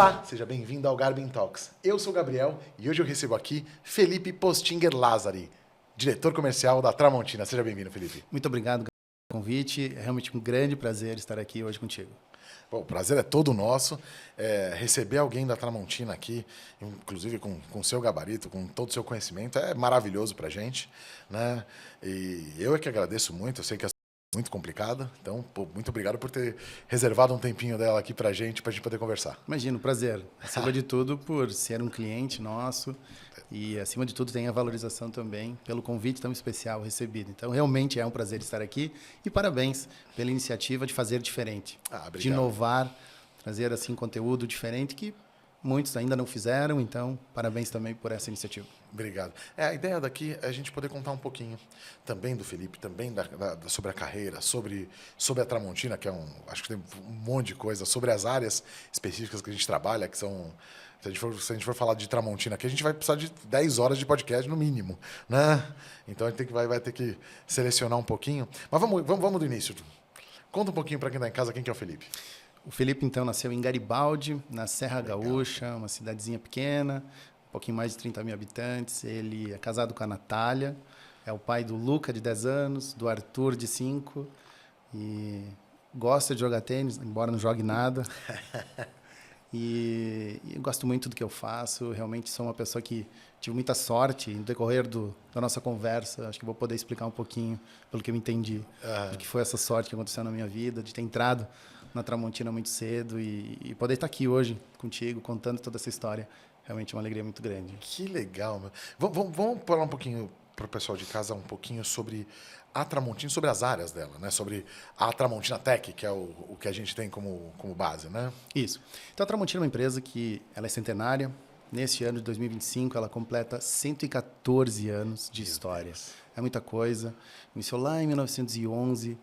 Olá, seja bem-vindo ao Garbin Talks. Eu sou o Gabriel e hoje eu recebo aqui Felipe Postinger Lazari, diretor comercial da Tramontina. Seja bem-vindo, Felipe. Muito obrigado pelo convite. É realmente um grande prazer estar aqui hoje contigo. Bom, o prazer é todo nosso. Receber alguém da Tramontina aqui, inclusive com seu gabarito, com todo o seu conhecimento, é maravilhoso para a gente, né? E eu é que agradeço muito. Eu sei que é muito complicada, então muito obrigado por ter reservado um tempinho dela aqui para a gente poder conversar. Imagino, prazer. Acima de tudo, por ser um cliente nosso e, acima de tudo, tem a valorização também pelo convite tão especial recebido. Então, realmente é um prazer estar aqui e parabéns pela iniciativa de fazer diferente, de inovar, trazer assim conteúdo diferente que muitos ainda não fizeram, então parabéns também por essa iniciativa. Obrigado. A ideia daqui é a gente poder contar um pouquinho também do Felipe, também sobre a carreira, sobre a Tramontina, que acho que tem um monte de coisa, sobre as áreas específicas que a gente trabalha, que são... Se a gente for falar de Tramontina aqui, a gente vai precisar de 10 horas de podcast no mínimo, né? Então a gente vai ter que selecionar um pouquinho. Mas vamos do início. Conta um pouquinho para quem está em casa quem que é o Felipe. O Felipe, então, nasceu em Garibaldi, na Serra Legal. Gaúcha, uma cidadezinha pequena, um pouquinho mais de 30 mil habitantes. Ele é casado com a Natália, é o pai do Luca, de 10 anos, do Arthur, de 5, e gosta de jogar tênis, embora não jogue nada. E eu gosto muito do que eu faço, realmente sou uma pessoa que tive muita sorte no decorrer da nossa conversa. Acho que vou poder explicar um pouquinho, pelo que eu entendi, do que foi essa sorte que aconteceu na minha vida, de ter entrado na Tramontina muito cedo e poder estar aqui hoje contigo, contando toda essa história. Realmente é uma alegria muito grande. Que legal, meu. Vamos falar um pouquinho para o pessoal de casa, um pouquinho sobre a Tramontina, sobre as áreas dela, né? Sobre a Tramontina Tech, que é o que a gente tem como base, né? Isso. Então, a Tramontina é uma empresa que ela é centenária. Nesse ano de 2025, ela completa 114 anos de história. É muita coisa. Iniciou lá em 1911,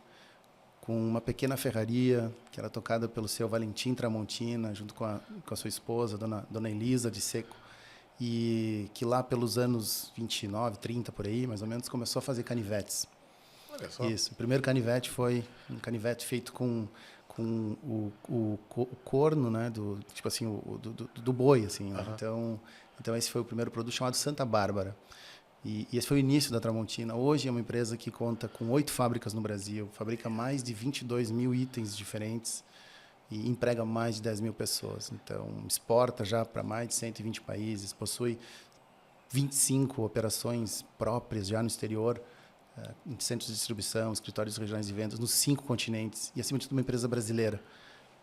com uma pequena ferraria, que era tocada pelo seu Valentim Tramontina, junto com a sua esposa, dona Elisa de Seco, e que lá pelos anos 29, 30, por aí, mais ou menos, começou a fazer canivetes. Olha só. Isso. O primeiro canivete foi um canivete feito com o corno, né, tipo assim, do boi, assim. Né? Então esse foi o primeiro produto, chamado Santa Bárbara. E esse foi o início da Tramontina. Hoje é uma empresa que conta com 8 fábricas no Brasil, fabrica mais de 22 mil itens diferentes e emprega mais de 10 mil pessoas. Então, exporta já para mais de 120 países, possui 25 operações próprias já no exterior, em centros de distribuição, escritórios regionais de vendas, nos 5 continentes. E, acima de tudo, uma empresa brasileira,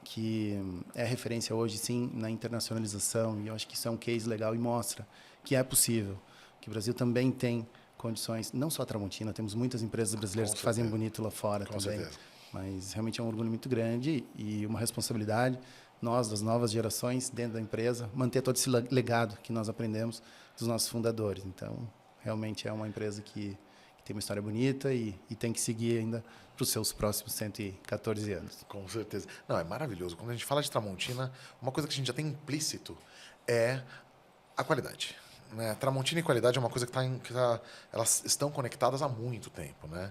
que é referência hoje, sim, na internacionalização. E eu acho que isso é um case legal e mostra que é possível, que o Brasil também tem condições, não só a Tramontina, temos muitas empresas brasileiras que fazem bonito lá fora também. Certeza. Mas realmente é um orgulho muito grande e uma responsabilidade, nós, das novas gerações, dentro da empresa, manter todo esse legado que nós aprendemos dos nossos fundadores. Então, realmente é uma empresa que tem uma história bonita e tem que seguir ainda para os seus próximos 114 anos. Com certeza. Não, é maravilhoso. Quando a gente fala de Tramontina, uma coisa que a gente já tem implícito é a qualidade. Né? Tramontina e qualidade é uma coisa elas estão conectadas há muito tempo, né?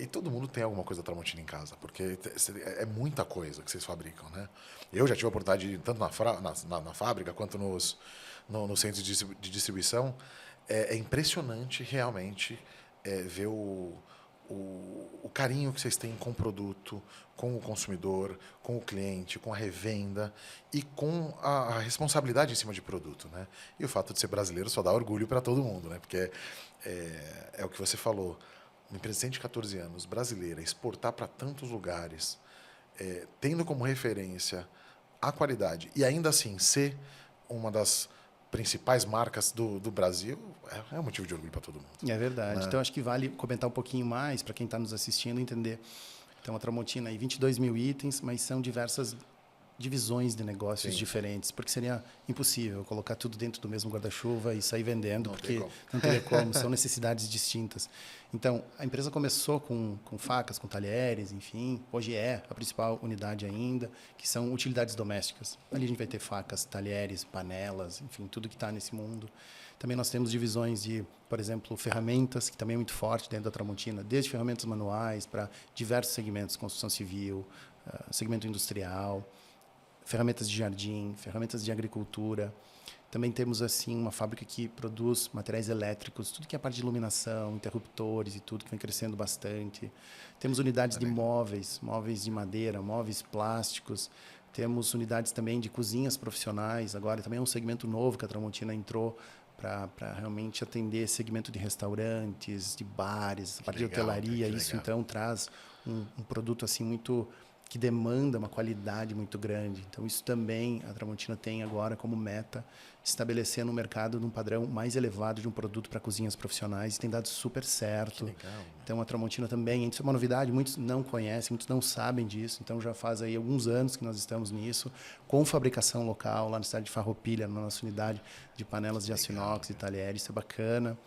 E todo mundo tem alguma coisa da Tramontina em casa, porque é muita coisa que vocês fabricam, né? Eu já tive a oportunidade de ir tanto na fábrica quanto no centro de distribuição. É impressionante realmente ver o carinho que vocês têm com o produto, com o consumidor, com o cliente, com a revenda e com a responsabilidade em cima de produto, né? E o fato de ser brasileiro só dá orgulho para todo mundo, né? Porque é o que você falou, uma empresa de 114 anos, brasileira, exportar para tantos lugares, tendo como referência a qualidade e ainda assim ser uma das principais marcas do Brasil, é um motivo de orgulho para todo mundo. É verdade. Né? Então, acho que vale comentar um pouquinho mais para quem está nos assistindo entender. Então, a Tramontina aí, 22 mil itens, mas são diversas divisões de negócios diferentes, porque seria impossível colocar tudo dentro do mesmo guarda-chuva e sair vendendo, porque não teria como, são necessidades distintas. Então, a empresa começou com facas, com talheres, enfim, hoje é a principal unidade ainda, que são utilidades domésticas. Ali a gente vai ter facas, talheres, panelas, enfim, tudo que está nesse mundo. Também nós temos divisões de, por exemplo, ferramentas, que também é muito forte dentro da Tramontina, desde ferramentas manuais para diversos segmentos, construção civil, segmento industrial, ferramentas de jardim, ferramentas de agricultura. Também temos assim uma fábrica que produz materiais elétricos, tudo que é a parte de iluminação, interruptores e tudo que vem crescendo bastante. Temos unidades de móveis, móveis de madeira, móveis plásticos. Temos unidades também de cozinhas profissionais. Agora também é um segmento novo que a Tramontina entrou para realmente atender esse segmento de restaurantes, de bares, a parte de hotelaria. Isso então traz um produto assim muito que demanda uma qualidade muito grande. Então, isso também a Tramontina tem agora como meta, estabelecer no mercado um padrão mais elevado de um produto para cozinhas profissionais e tem dado super certo. Que legal. Então, a Tramontina também, isso é uma novidade, muitos não conhecem, muitos não sabem disso. Então, já faz aí alguns anos que nós estamos nisso, com fabricação local, lá na cidade de Farroupilha, na nossa unidade de panelas de aço inox e talheres, isso é bacana.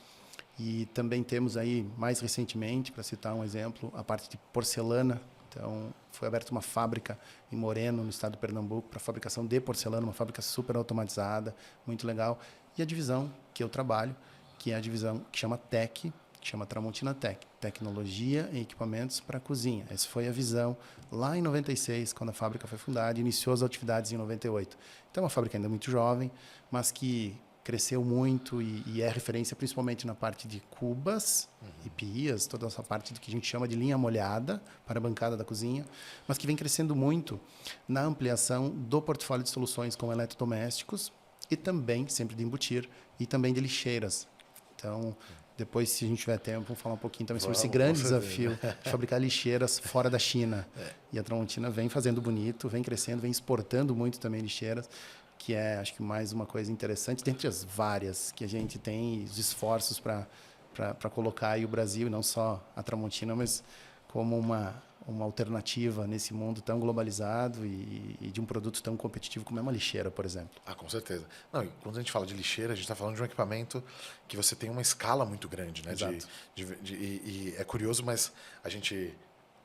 E também temos aí, mais recentemente, para citar um exemplo, a parte de porcelana. Então, foi aberta uma fábrica em Moreno, no estado de Pernambuco, para fabricação de porcelana, uma fábrica super automatizada, muito legal. E a divisão que eu trabalho, que é a divisão que chama TEC, que chama Tramontina Tech, Tecnologia e Equipamentos para a Cozinha. Essa foi a visão lá em 96, quando a fábrica foi fundada, e iniciou as atividades em 98. Então, é uma fábrica ainda muito jovem, mas que cresceu muito e é referência principalmente na parte de cubas e pias, toda essa parte do que a gente chama de linha molhada para a bancada da cozinha, mas que vem crescendo muito na ampliação do portfólio de soluções com eletrodomésticos e também, sempre de embutir, e também de lixeiras. Então, depois, se a gente tiver tempo, vamos falar um pouquinho também sobre esse grande desafio de fabricar lixeiras fora da China. E a Tramontina vem fazendo bonito, vem crescendo, vem exportando muito também lixeiras, que é, acho que mais uma coisa interessante, dentre as várias que a gente tem, os esforços para colocar aí o Brasil, e não só a Tramontina, mas como uma alternativa nesse mundo tão globalizado e de um produto tão competitivo como é uma lixeira, por exemplo. Ah, com certeza. Não, e quando a gente fala de lixeira, a gente está falando de um equipamento que você tem uma escala muito grande, né? Exato. E é curioso, mas a gente,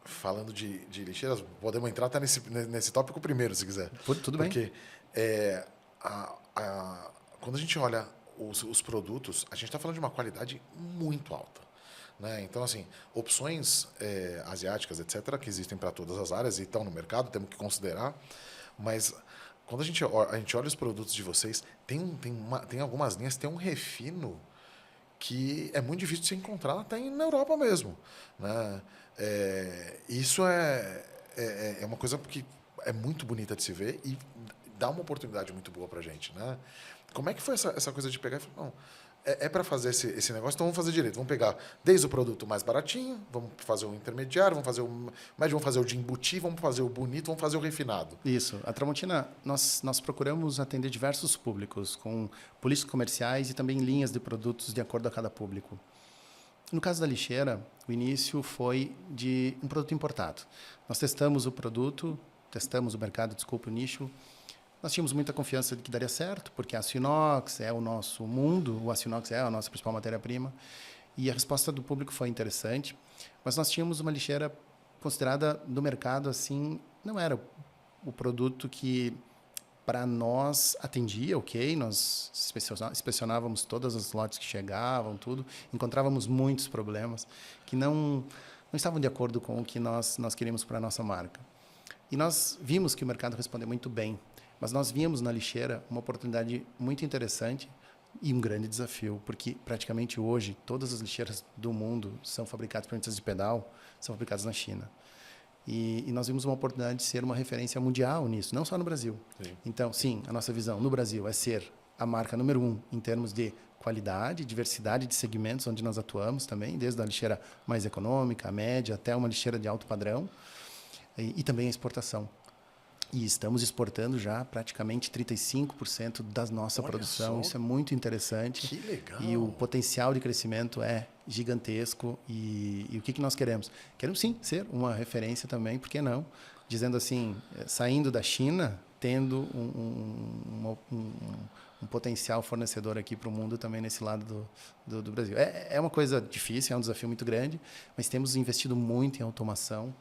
falando de lixeiras, podemos entrar até nesse tópico primeiro, se quiser. Tudo bem. Porque quando a gente olha os produtos, a gente está falando de uma qualidade muito alta. Né? Então, assim, opções asiáticas, etc., que existem para todas as áreas e estão no mercado, temos que considerar. Mas quando a gente olha os produtos de vocês, tem algumas linhas que tem um refino que é muito difícil de se encontrar até na Europa mesmo. Né? Isso é uma coisa que é muito bonita de se ver e dá uma oportunidade muito boa para a gente. Né? Como é que foi essa coisa de pegar e falar, não, para fazer esse negócio, então vamos fazer direito. Vamos pegar desde o produto mais baratinho, vamos fazer o intermediário, vamos fazer o médio, vamos fazer o de embutir, vamos fazer o bonito, vamos fazer o refinado. Isso. A Tramontina, nós procuramos atender diversos públicos, com políticas comerciais e também linhas de produtos de acordo a cada público. No caso da lixeira, o início foi de um produto importado. Nós testamos o produto, testamos o mercado, desculpa, o nicho. Nós tínhamos muita confiança de que daria certo, porque a aço inox é o nosso mundo, o aço inox é a nossa principal matéria-prima, e a resposta do público foi interessante, mas nós tínhamos uma lixeira considerada no mercado assim, não era o produto que para nós atendia, ok, nós inspecionávamos todas as lotes que chegavam, tudo, encontrávamos muitos problemas que não estavam de acordo com o que nós queríamos para a nossa marca. E nós vimos que o mercado respondeu muito bem, mas nós víamos na lixeira uma oportunidade muito interessante e um grande desafio, porque praticamente hoje todas as lixeiras do mundo são fabricadas por empresas de pedal, são fabricadas na China. E nós vimos uma oportunidade de ser uma referência mundial nisso, não só no Brasil. Sim. Então, sim, a nossa visão no Brasil é ser a marca número 1 em termos de qualidade, diversidade de segmentos onde nós atuamos também, desde a lixeira mais econômica, a média, até uma lixeira de alto padrão, e também a exportação. E estamos exportando já praticamente 35% da nossa produção. Só. Isso é muito interessante. Que legal. E o potencial de crescimento é gigantesco. E o que nós queremos? Queremos, sim, ser uma referência também, por que não? Dizendo assim, saindo da China, tendo um potencial fornecedor aqui para o mundo também nesse lado do Brasil. É uma coisa difícil, é um desafio muito grande, mas temos investido muito em automação.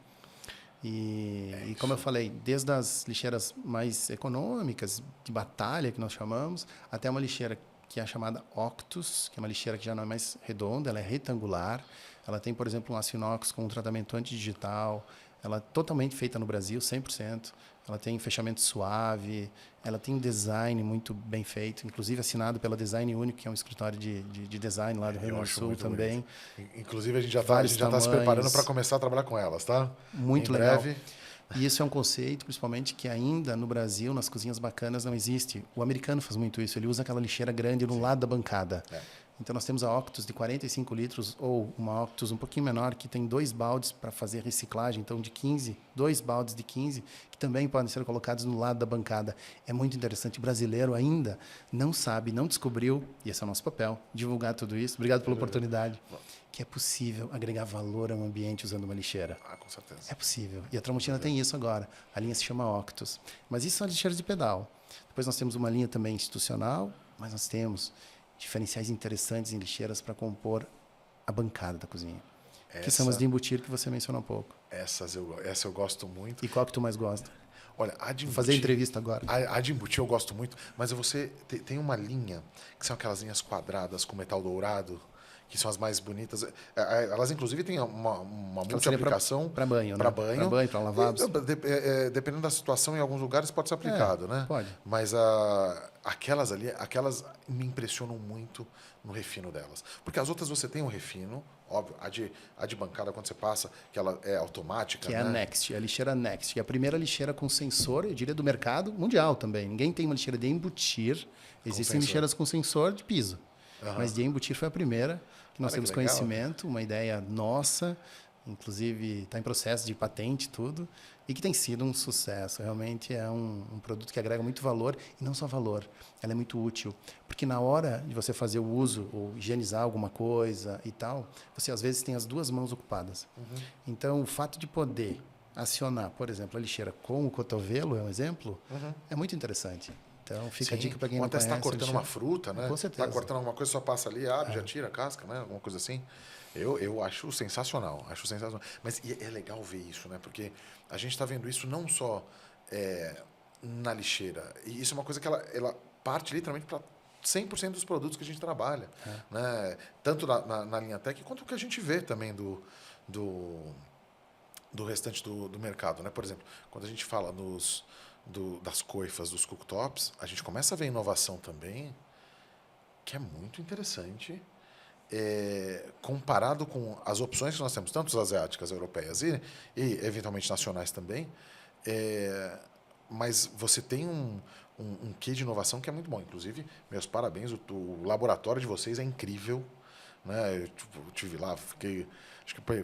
E como eu falei, desde as lixeiras mais econômicas, de batalha, que nós chamamos, até uma lixeira que é a chamada Octus, que é uma lixeira que já não é mais redonda, ela é retangular. Ela tem, por exemplo, um aço inox com um tratamento antidigital. Ela é totalmente feita no Brasil, 100%. ela tem fechamento suave, ela tem um design muito bem feito, inclusive assinado pela Design Único, que é um escritório de design lá do Rio Grande do Sul também. Bonito. Inclusive, a gente já Vários está se preparando para tamanhos. começar a trabalhar com elas, tá? Muito em legal. breve. E isso é um conceito, principalmente, que ainda no Brasil, nas cozinhas bacanas, não existe. O americano faz muito isso. Ele usa aquela lixeira grande no lado da bancada. Então, nós temos a Octus de 45 litros ou uma Octus um pouquinho menor, que tem 2 baldes para fazer reciclagem. Então, de 15, 2 baldes de 15, que também podem ser colocados no lado da bancada. É muito interessante. O brasileiro ainda não sabe, não descobriu, e esse é o nosso papel, divulgar tudo isso. Obrigado pela oportunidade. Que é possível agregar valor a um ambiente usando uma lixeira. Com certeza. É possível. E a Tramontina tem isso agora. A linha se chama Octus. Mas isso são as lixeiras de pedal. Depois nós temos uma linha também institucional, mas nós temos diferenciais interessantes em lixeiras para compor a bancada da cozinha. Que são as de embutir que você mencionou há pouco. Essa eu gosto muito. E qual que tu mais gosta? Olha, a de embutir, vou fazer entrevista agora. A de embutir eu gosto muito, mas você tem uma linha, que são aquelas linhas quadradas com metal dourado, que são as mais bonitas. Elas, inclusive, têm uma multi-aplicação. Para banho, né? Para banho. Para banho, para lavados. Dependendo da situação, em alguns lugares pode ser aplicado, né? Pode. Mas aquelas me impressionam muito no refino delas. Porque as outras você tem um refino, óbvio. A de bancada, quando você passa, que ela é automática. Que é né? a Next, a lixeira Next. Que é a primeira lixeira com sensor, eu diria, do mercado mundial também. Ninguém tem uma lixeira de embutir. Existem lixeiras com sensor de piso. Mas de embutir foi a primeira que nós temos conhecimento, uma ideia nossa, inclusive está em processo de patente e tudo, e que tem sido um sucesso. Realmente é um produto que agrega muito valor, e não só valor, ela é muito útil. Porque na hora de você fazer o uso, ou higienizar alguma coisa e tal, você às vezes tem as 2 mãos ocupadas. Então, o fato de poder acionar, por exemplo, a lixeira com o cotovelo, é um exemplo, é muito interessante. Então, fica a dica para quem não conhece. Ou até você está cortando uma fruta, né? Com certeza. Está cortando alguma coisa, só passa ali, abre, já tira a casca, né? Alguma coisa assim. Eu acho sensacional, Mas é legal ver isso, né? Porque a gente está vendo isso não só na lixeira. E isso é uma coisa que ela parte literalmente para 100% dos produtos que a gente trabalha. Né? Tanto na linha Tech, quanto o que a gente vê também do restante do mercado. Né? Por exemplo, quando a gente fala das coifas, dos cooktops, a gente começa a ver inovação também, que é muito interessante, comparado com as opções que nós temos, tanto as asiáticas, europeias e eventualmente nacionais também, mas você tem um quê de inovação que é muito bom. Inclusive, meus parabéns, o laboratório de vocês é incrível. Né? Eu estive lá, acho que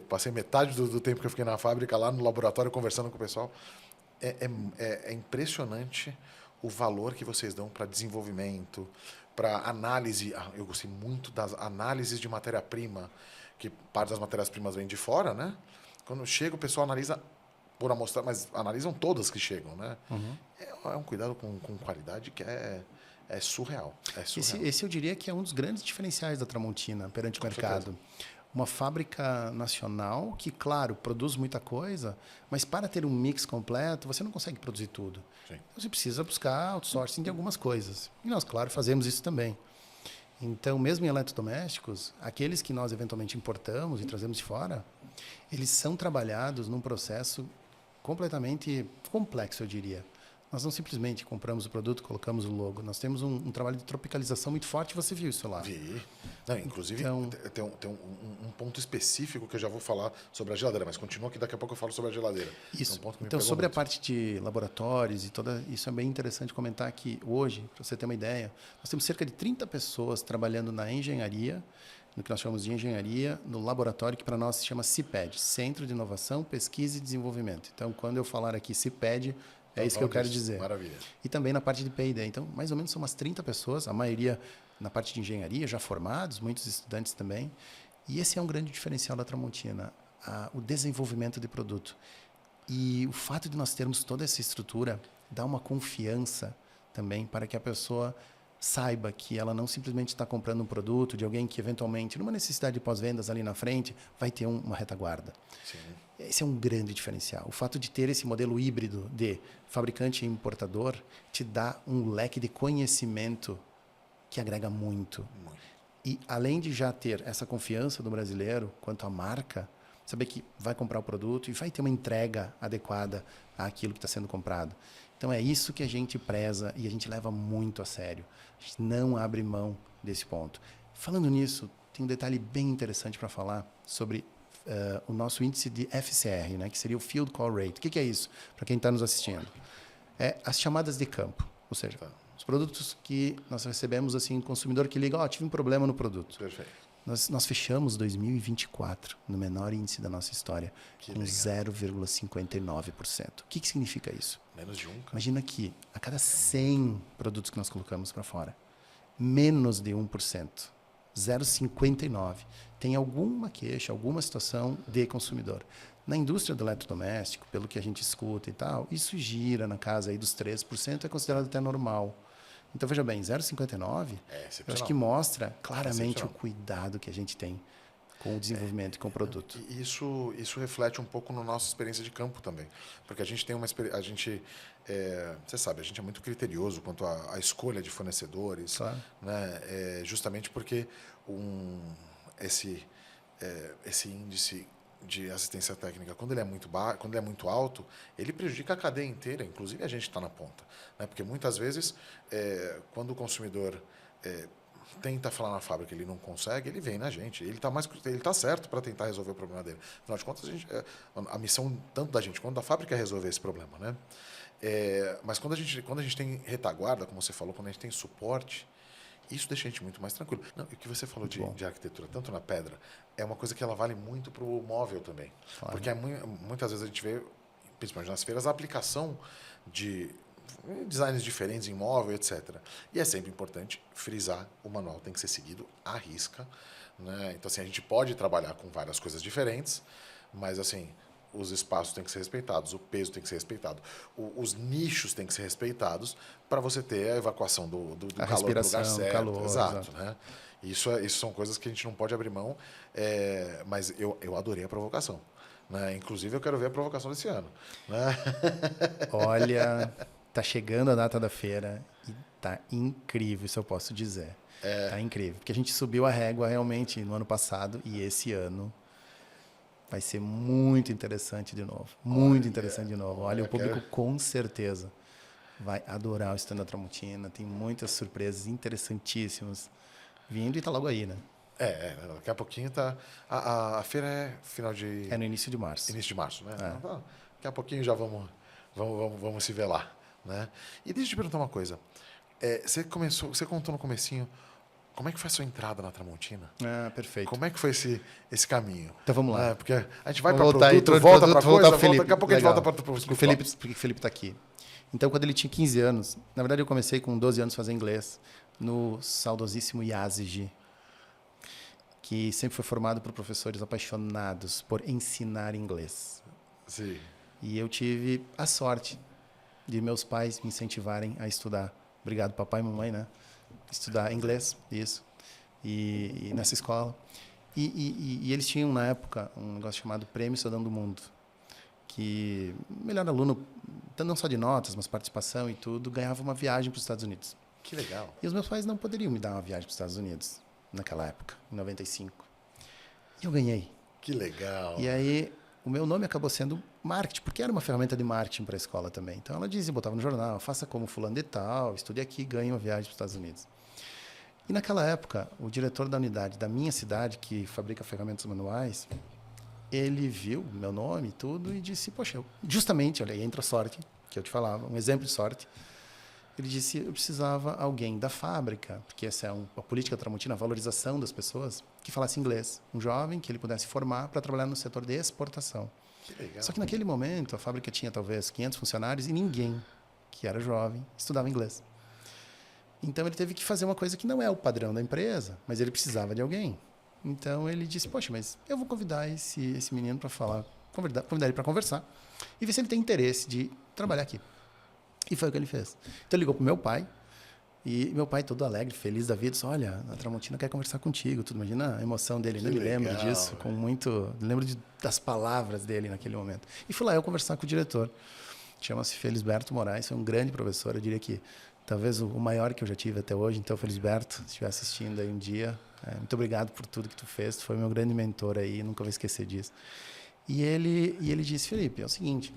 passei metade do tempo que eu fiquei na fábrica, lá no laboratório, conversando com o pessoal. É impressionante o valor que vocês dão para desenvolvimento, para análise. Eu gostei muito das análises de matéria-prima, que parte das matérias-primas vem de fora, né? Quando chega, o pessoal analisa por amostrar, mas analisam todas que chegam, né? É um cuidado com qualidade que é surreal. Esse eu diria que é um dos grandes diferenciais da Tramontina perante o mercado. Certeza. Uma fábrica nacional que, claro, produz muita coisa, mas para ter um mix completo, você não consegue produzir tudo. Sim. Você precisa buscar outsourcing de algumas coisas. E nós, claro, fazemos isso também. Então, mesmo em eletrodomésticos, aqueles que nós eventualmente importamos e trazemos de fora, eles são trabalhados num processo completamente complexo, eu diria. Nós não simplesmente compramos o produto, colocamos o logo. Nós temos um trabalho de tropicalização muito forte. Você viu isso lá? Vi. Não, inclusive, então, tem um ponto específico que eu já vou falar sobre a geladeira, mas continua que daqui a pouco eu falo sobre a geladeira. Isso. É um ponto que me então, sobre muito. A parte de laboratórios e toda isso, é bem interessante comentar que hoje, para você ter uma ideia, nós temos cerca de 30 pessoas trabalhando na engenharia, no que nós chamamos de engenharia, no laboratório que para nós se chama CIPED, Centro de Inovação, Pesquisa e Desenvolvimento. Então, quando eu falar aqui CIPED, é isso que eu quero dizer. Maravilha. E também na parte de P&D. Então, mais ou menos são umas 30 pessoas, a maioria na parte de engenharia, já formados, muitos estudantes também. E esse é um grande diferencial da Tramontina, o desenvolvimento de produto. E o fato de nós termos toda essa estrutura dá uma confiança também para que a pessoa saiba que ela não simplesmente está comprando um produto de alguém que, eventualmente, numa necessidade de pós-vendas ali na frente, vai ter uma retaguarda. Sim. Esse é um grande diferencial. O fato de ter esse modelo híbrido de fabricante e importador te dá um leque de conhecimento que agrega muito. E, além de já ter essa confiança do brasileiro quanto à marca, saber que vai comprar o produto e vai ter uma entrega adequada àquilo que está sendo comprado. Então, é isso que a gente preza e a gente leva muito a sério. A gente não abre mão desse ponto. Falando nisso, tem um detalhe bem interessante para falar sobre o nosso índice de FCR, né, que seria o Field Call Rate. O que é isso, para quem está nos assistindo? É as chamadas de campo, ou seja, os produtos que nós recebemos, assim, consumidor que liga, tive um problema no produto. Perfeito. Nós fechamos 2024 no menor índice da nossa história, que com 0,59%. O que significa isso? Menos de 1. Imagina que a cada 100 produtos que nós colocamos para fora, menos de 1%, 0,59%, tem alguma queixa, alguma situação de consumidor. Na indústria do eletrodoméstico, pelo que a gente escuta e tal, isso gira na casa aí dos 3%, é considerado até normal. Então, veja bem, 0,59, eu acho que mostra claramente o cuidado que a gente tem com o desenvolvimento e com o produto. E isso reflete um pouco na nossa experiência de campo também. Porque a gente tem uma experiência... você sabe, a gente é muito criterioso quanto à escolha de fornecedores. Claro. Né? Justamente porque esse índice de assistência técnica, quando ele é muito alto, ele prejudica a cadeia inteira, inclusive a gente está na ponta. Né? Porque muitas vezes, quando o consumidor tenta falar na fábrica e ele não consegue, ele vem na gente. Ele está certo para tentar resolver o problema dele. Afinal de contas, a missão tanto da gente quanto da fábrica é resolver esse problema. Né? Mas quando a gente tem retaguarda, como você falou, quando a gente tem suporte, isso deixa a gente muito mais tranquilo. Não, e o que você falou de arquitetura, tanto na pedra, é uma coisa que ela vale muito para o móvel também. Claro. Porque muitas vezes a gente vê, principalmente nas feiras, a aplicação de designs diferentes em móvel, etc. E é sempre importante frisar, o manual tem que ser seguido à risca. Né? Então, assim, a gente pode trabalhar com várias coisas diferentes, mas, assim, os espaços têm que ser respeitados, o peso tem que ser respeitado, os nichos têm que ser respeitados para você ter a evacuação do calor no lugar certo. Calor, exato. Né? Isso são coisas que a gente não pode abrir mão, mas eu adorei a provocação. Né? Inclusive, eu quero ver a provocação desse ano. Né? Olha, tá chegando a data da feira e tá incrível, isso eu posso dizer. Tá incrível, porque a gente subiu a régua realmente no ano passado e esse ano vai ser muito interessante de novo. Muito interessante de novo. Olha, o público com certeza vai adorar o stand da Tramontina. Tem muitas surpresas interessantíssimas vindo e tá logo aí, né? Daqui a pouquinho tá... A feira é final de... É no início de março. Início de março, né? Então, daqui a pouquinho já vamos se ver lá, né? E deixa eu te perguntar uma coisa. Você contou no comecinho, como é que foi a sua entrada na Tramontina? Perfeito. Como é que foi esse caminho? Então vamos lá. Porque a gente vai para produto, volta para coisa, daqui a pouco legal. a gente volta para o Felipe está aqui. Então, quando ele tinha 15 anos, na verdade eu comecei com 12 anos a fazer inglês no saudosíssimo IASG, que sempre foi formado por professores apaixonados por ensinar inglês. Sim. E eu tive a sorte de meus pais me incentivarem a estudar. Obrigado, papai e mamãe, né? Estudar inglês, isso, e nessa escola. E eles tinham, na época, um negócio chamado Prêmio Cidadão do Mundo, que melhor aluno, não só de notas, mas participação e tudo, ganhava uma viagem para os Estados Unidos. Que legal. E os meus pais não poderiam me dar uma viagem para os Estados Unidos, naquela época, em 95. E eu ganhei. Que legal. E aí, o meu nome acabou sendo marketing, porque era uma ferramenta de marketing para a escola também. Então, ela dizia, botava no jornal, faça como fulano de tal, estude aqui, ganhe uma viagem para os Estados Unidos. E naquela época, o diretor da unidade da minha cidade, que fabrica ferramentas manuais, ele viu meu nome e tudo e disse, poxa, justamente, olha aí, entra a sorte, que eu te falava, um exemplo de sorte. Ele disse, eu precisava alguém da fábrica, porque essa é a política Tramontina, a valorização das pessoas, que falasse inglês. Um jovem que ele pudesse formar para trabalhar no setor de exportação. Que legal. Só que naquele momento, a fábrica tinha talvez 500 funcionários e ninguém que era jovem estudava inglês. Então, ele teve que fazer uma coisa que não é o padrão da empresa, mas ele precisava de alguém. Então, ele disse, poxa, mas eu vou convidar esse menino para falar, convidar ele para conversar e ver se ele tem interesse de trabalhar aqui. E foi o que ele fez. Então, ele ligou para o meu pai, e meu pai, todo alegre, feliz da vida, disse, olha, a Tramontina quer conversar contigo. Tudo. Imagina a emoção dele, eu me lembro disso, com muito... Lembro das palavras dele naquele momento. E fui lá eu conversar com o diretor. Chama-se Felisberto Moraes, foi um grande professor, eu diria que talvez o maior que eu já tive até hoje. Então, Felisberto, se estiver assistindo aí um dia, Muito obrigado por tudo que tu fez. Tu foi meu grande mentor aí, nunca vou esquecer disso. E ele disse, Felipe, é o seguinte,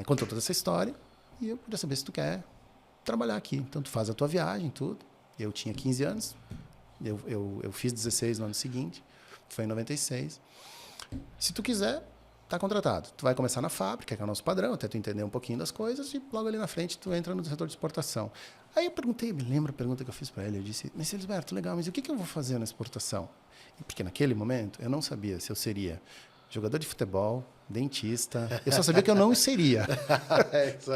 contou toda essa história e eu queria saber se tu quer trabalhar aqui. Então, tu faz a tua viagem, tudo. Eu tinha 15 anos, eu fiz 16 no ano seguinte, foi em 96. Se tu quiser, tá contratado. Tu vai começar na fábrica, que é o nosso padrão, até tu entender um pouquinho das coisas, e logo ali na frente tu entra no setor de exportação. Aí eu perguntei, me lembro a pergunta que eu fiz para ele, eu disse, mas Felisberto, legal, mas o que eu vou fazer na exportação? Porque naquele momento eu não sabia se eu seria jogador de futebol, dentista, eu só sabia que eu não seria.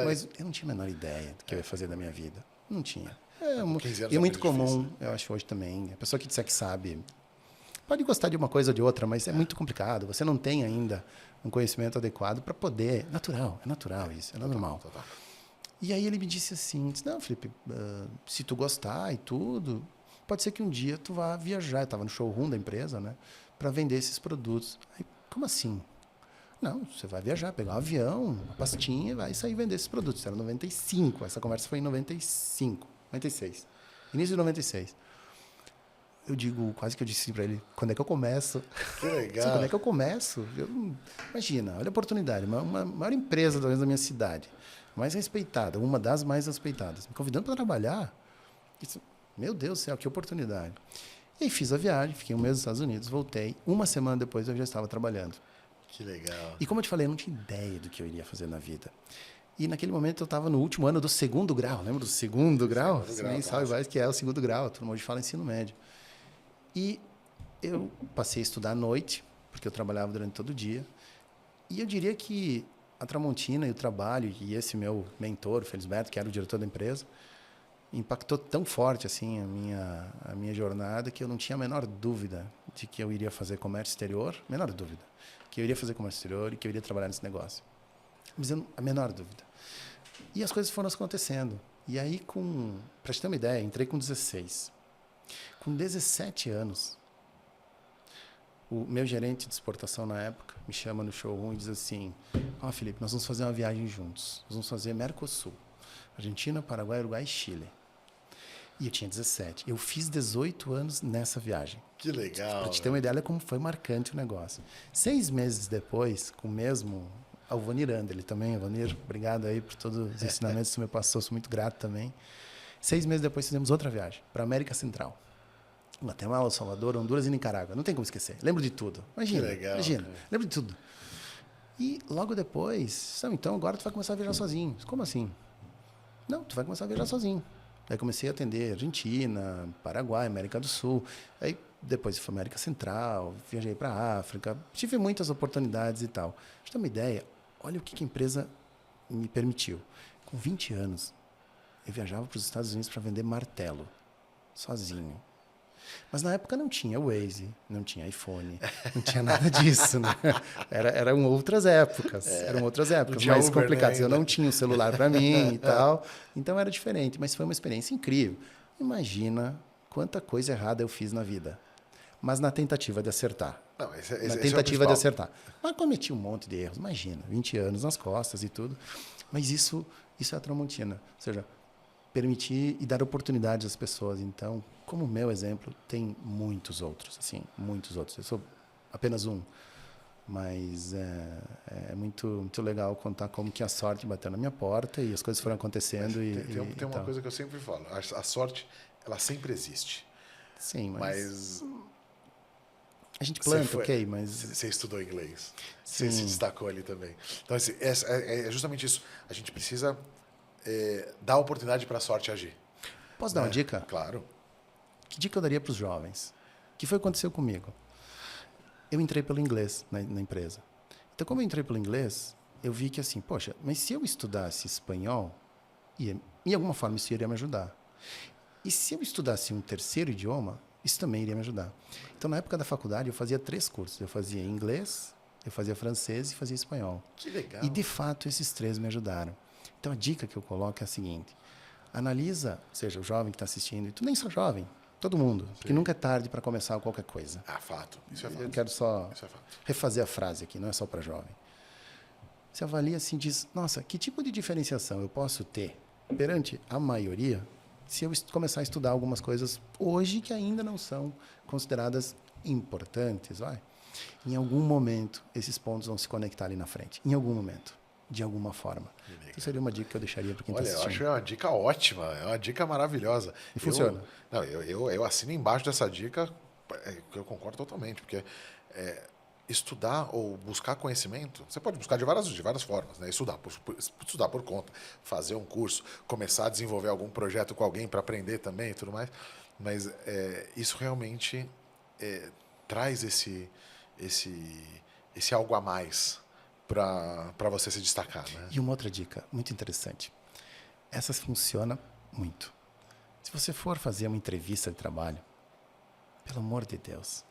Mas eu não tinha a menor ideia do que eu ia fazer da minha vida. Não tinha. E é muito comum, difícil. Eu acho hoje também, a pessoa que disser que sabe, pode gostar de uma coisa ou de outra, mas é muito complicado. Você não tem ainda um conhecimento adequado para poder... É natural isso, é normal. Total. E aí ele me disse assim, não, Felipe, se tu gostar e tudo, pode ser que um dia tu vá viajar. Eu estava no showroom da empresa, né, para vender esses produtos. Aí, como assim? Não, você vai viajar, pegar um avião, uma pastinha e vai sair vender esses produtos. Era 95, essa conversa foi em 95, 96, início de 96. Eu digo, quase que eu disse para ele, quando é que eu começo? Que legal. Quando é que eu começo? Imagina, olha a oportunidade, uma maior empresa talvez da minha cidade, mais respeitada, uma das mais respeitadas, me convidando para trabalhar. Isso, meu Deus do céu, que oportunidade. E aí fiz a viagem, fiquei um mês nos Estados Unidos, voltei. Uma semana depois eu já estava trabalhando. Que legal. E como eu te falei, eu não tinha ideia do que eu iria fazer na vida. E naquele momento eu estava no último ano do segundo grau. Lembra do segundo grau? Você nem sabe mais o que é o segundo grau. Todo mundo fala ensino médio. E eu passei a estudar à noite, porque eu trabalhava durante todo o dia. E eu diria que a Tramontina e o trabalho, e esse meu mentor, o Felisberto, que era o diretor da empresa, impactou tão forte assim a minha jornada que eu não tinha a menor dúvida de que eu iria fazer comércio exterior, menor dúvida, que eu iria fazer comércio exterior e que eu iria trabalhar nesse negócio. Mas a menor dúvida. E as coisas foram acontecendo. E aí, para te ter uma ideia, entrei com 16. Com 17 anos, o meu gerente de exportação na época me chama no showroom e diz assim, Felipe, nós vamos fazer uma viagem juntos. Nós vamos fazer Mercosul. Argentina, Paraguai, Uruguai e Chile. E eu tinha 17. Eu fiz 18 anos nessa viagem. Que legal. Para te ter uma ideia, olha como foi marcante o negócio. 6 meses depois, com o mesmo Alvanir Anderle também. Alvanir, obrigado aí por todos os ensinamentos que você me passou. Sou muito grato também. 6 meses depois, fizemos outra viagem para a América Central. Guatemala, El Salvador, Honduras e Nicarágua. Não tem como esquecer. Lembro de tudo. Imagina. Que legal, imagina. Cara. Lembro de tudo. E logo depois, então agora tu vai começar a viajar sozinho. Como assim? Não, tu vai começar a viajar sozinho. Aí comecei a atender Argentina, Paraguai, América do Sul. Aí depois fui América Central, viajei para a África. Tive muitas oportunidades e tal. Pra você ter uma ideia, olha o que a empresa me permitiu. Com 20 anos, eu viajava para os Estados Unidos para vender martelo, sozinho. Mas na época não tinha Waze, não tinha iPhone, não tinha nada disso, né? Eram outras épocas, mais Uber, complicadas. Né? Eu não tinha um celular para mim e tal, então era diferente, mas foi uma experiência incrível. Imagina quanta coisa errada eu fiz na vida, mas na tentativa de acertar. Não, na tentativa de acertar. Mas cometi um monte de erros, imagina, 20 anos nas costas e tudo. Mas isso é a Tramontina, ou seja, permitir e dar oportunidades às pessoas. Então, como o meu exemplo, tem muitos outros, assim, muitos outros. Eu sou apenas um, mas é muito, muito legal contar como que a sorte bateu na minha porta e as coisas foram acontecendo. Tem uma coisa que eu sempre falo, a sorte, ela sempre existe. Sim, mas a gente planta, mas... Você estudou inglês, você se destacou ali também. Então, assim, é justamente isso. A gente precisa dar oportunidade para a sorte agir. Posso dar uma dica? Claro. Que dica eu daria para os jovens? O que foi que aconteceu comigo? Eu entrei pelo inglês na empresa. Então, como eu entrei pelo inglês, eu vi que assim, poxa, mas se eu estudasse espanhol, de alguma forma isso iria me ajudar. E se eu estudasse um terceiro idioma, isso também iria me ajudar. Então, na época da faculdade, eu fazia 3 cursos. Eu fazia inglês, eu fazia francês e fazia espanhol. Que legal. E, de fato, esses 3 me ajudaram. Então, a dica que eu coloco é a seguinte. Analisa, seja o jovem que está assistindo, e tu nem só jovem, todo mundo, que nunca é tarde para começar qualquer coisa. Fato. Isso é fato. Eu quero só refazer a frase aqui, não é só para jovem. Você avalia assim, diz, nossa, que tipo de diferenciação eu posso ter perante a maioria se eu começar a estudar algumas coisas hoje que ainda não são consideradas importantes, vai. Em algum momento, esses pontos vão se conectar ali na frente. Em algum momento, de alguma forma. Isso seria uma dica que eu deixaria para quem está assistindo. Olha, eu acho que é uma dica ótima, é uma dica maravilhosa. E funciona. Eu assino embaixo dessa dica, que eu concordo totalmente, porque estudar ou buscar conhecimento, você pode buscar de várias formas, né? Estudar por conta, fazer um curso, começar a desenvolver algum projeto com alguém para aprender também e tudo mais, mas isso realmente traz esse algo a mais para você se destacar, né? E uma outra dica muito interessante. Essa funciona muito. Se você for fazer uma entrevista de trabalho, pelo amor de Deus,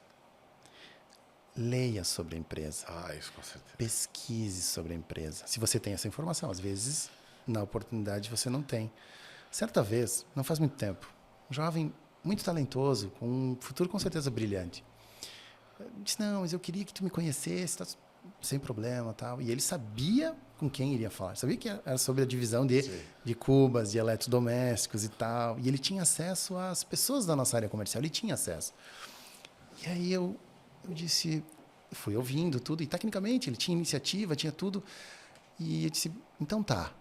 leia sobre a empresa. Isso com certeza. Pesquise sobre a empresa. Se você tem essa informação, às vezes, na oportunidade, você não tem. Certa vez, não faz muito tempo, um jovem muito talentoso, com um futuro com certeza brilhante, disse, não, mas eu queria que tu me conhecesse, tá, sem problema, tal. E ele sabia com quem iria falar. Sabia que era sobre a divisão de cubas, de eletrodomésticos e tal. E ele tinha acesso às pessoas da nossa área comercial. Ele tinha acesso. E aí eu disse, fui ouvindo tudo. E tecnicamente ele tinha iniciativa, tinha tudo. E eu disse, então tá.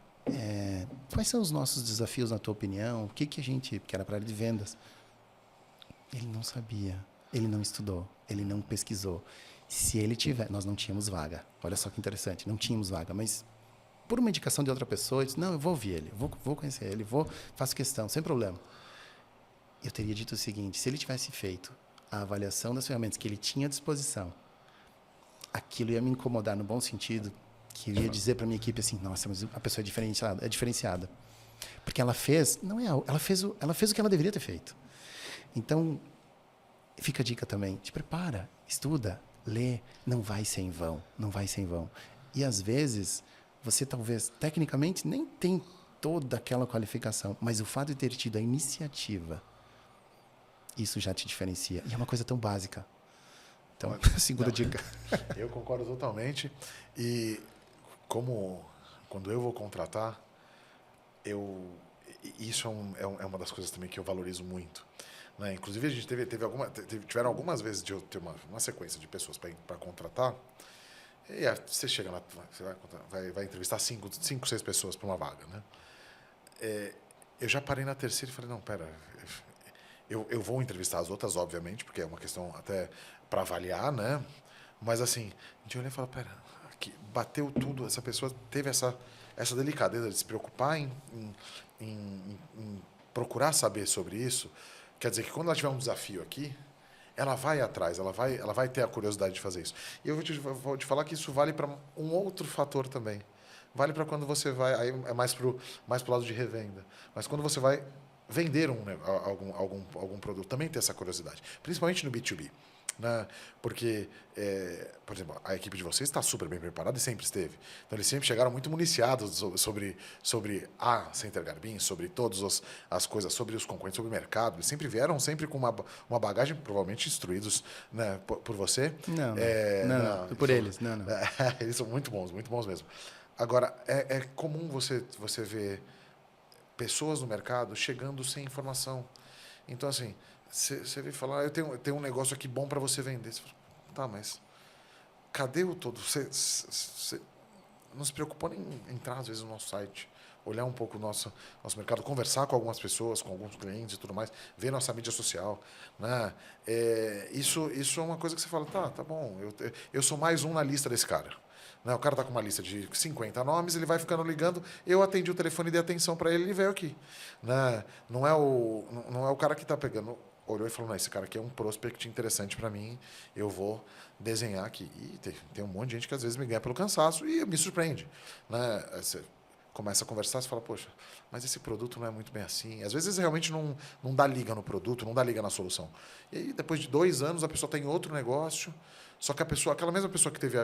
Quais são os nossos desafios, na tua opinião? O que a gente... Porque era para área de vendas. Ele não sabia. Ele não estudou. Ele não pesquisou. Se ele tiver... Nós não tínhamos vaga. Olha só que interessante. Não tínhamos vaga, mas por uma indicação de outra pessoa, eu disse, não, eu vou ouvir ele, vou conhecer ele, faço questão, sem problema. Eu teria dito o seguinte, se ele tivesse feito a avaliação das ferramentas que ele tinha à disposição, aquilo ia me incomodar no bom sentido, que eu ia dizer para minha equipe assim, nossa, mas a pessoa é diferenciada. Porque ela fez... ela fez o que ela deveria ter feito. Então, fica a dica também, te prepara, estuda, lê, não vai ser em vão, não vai ser em vão. E às vezes, você talvez, tecnicamente, nem tem toda aquela qualificação, mas o fato de ter tido a iniciativa, isso já te diferencia. E é uma coisa tão básica. Então, segunda dica. Eu concordo totalmente. E quando eu vou contratar, isso é uma das coisas também que eu valorizo muito. Né? Inclusive, a gente tiveram algumas vezes de eu ter uma sequência de pessoas para contratar. E você chega lá, você vai entrevistar 5, 6 pessoas para uma vaga. Né? Eu já parei na terceira e falei, não, pera, eu vou entrevistar as outras, obviamente, porque é uma questão até para avaliar, né? Mas assim, a gente olha e fala, pera, aqui, bateu tudo, essa pessoa teve essa delicadeza de se preocupar em procurar saber sobre isso. Quer dizer que quando ela tiver um desafio aqui, ela vai atrás, ela vai ter a curiosidade de fazer isso. E eu vou te falar que isso vale para um outro fator também. Vale para quando você vai, aí é mais pro lado de revenda. Mas quando você vai vender algum produto, também tem essa curiosidade. Principalmente no B2B. Né? Porque, por exemplo, a equipe de vocês está super bem preparada e sempre esteve. Então, eles sempre chegaram muito municiados sobre a Center Garbin, sobre todas as coisas, sobre os concorrentes, sobre o mercado. Eles sempre vieram com uma bagagem, provavelmente instruídos, né, por você. Não, por eles. Não. Eles são muito bons mesmo. Agora, é comum você ver pessoas no mercado chegando sem informação. Então, assim, você vem falar, eu tenho um negócio aqui bom para você vender. Você fala, tá, mas cadê o todo? Você não se preocupou em entrar, às vezes, no nosso site, olhar um pouco o nosso mercado, conversar com algumas pessoas, com alguns clientes e tudo mais, ver nossa mídia social. Né? Isso é uma coisa que você fala, tá bom, eu sou mais um na lista desse cara. Né? O cara está com uma lista de 50 nomes, ele vai ficando ligando, eu atendi o telefone e dei atenção para ele veio aqui. Né? Não é o cara que está pegando... Olhou e falou, não, esse cara aqui é um prospect interessante para mim, eu vou desenhar aqui. E tem um monte de gente que às vezes me ganha pelo cansaço e me surpreende. Né? Você começa a conversar, você fala, poxa, mas esse produto não é muito bem assim. Às vezes realmente não dá liga no produto, não dá liga na solução. E aí, depois de 2 anos, a pessoa tem outro negócio, só que aquela mesma pessoa que teve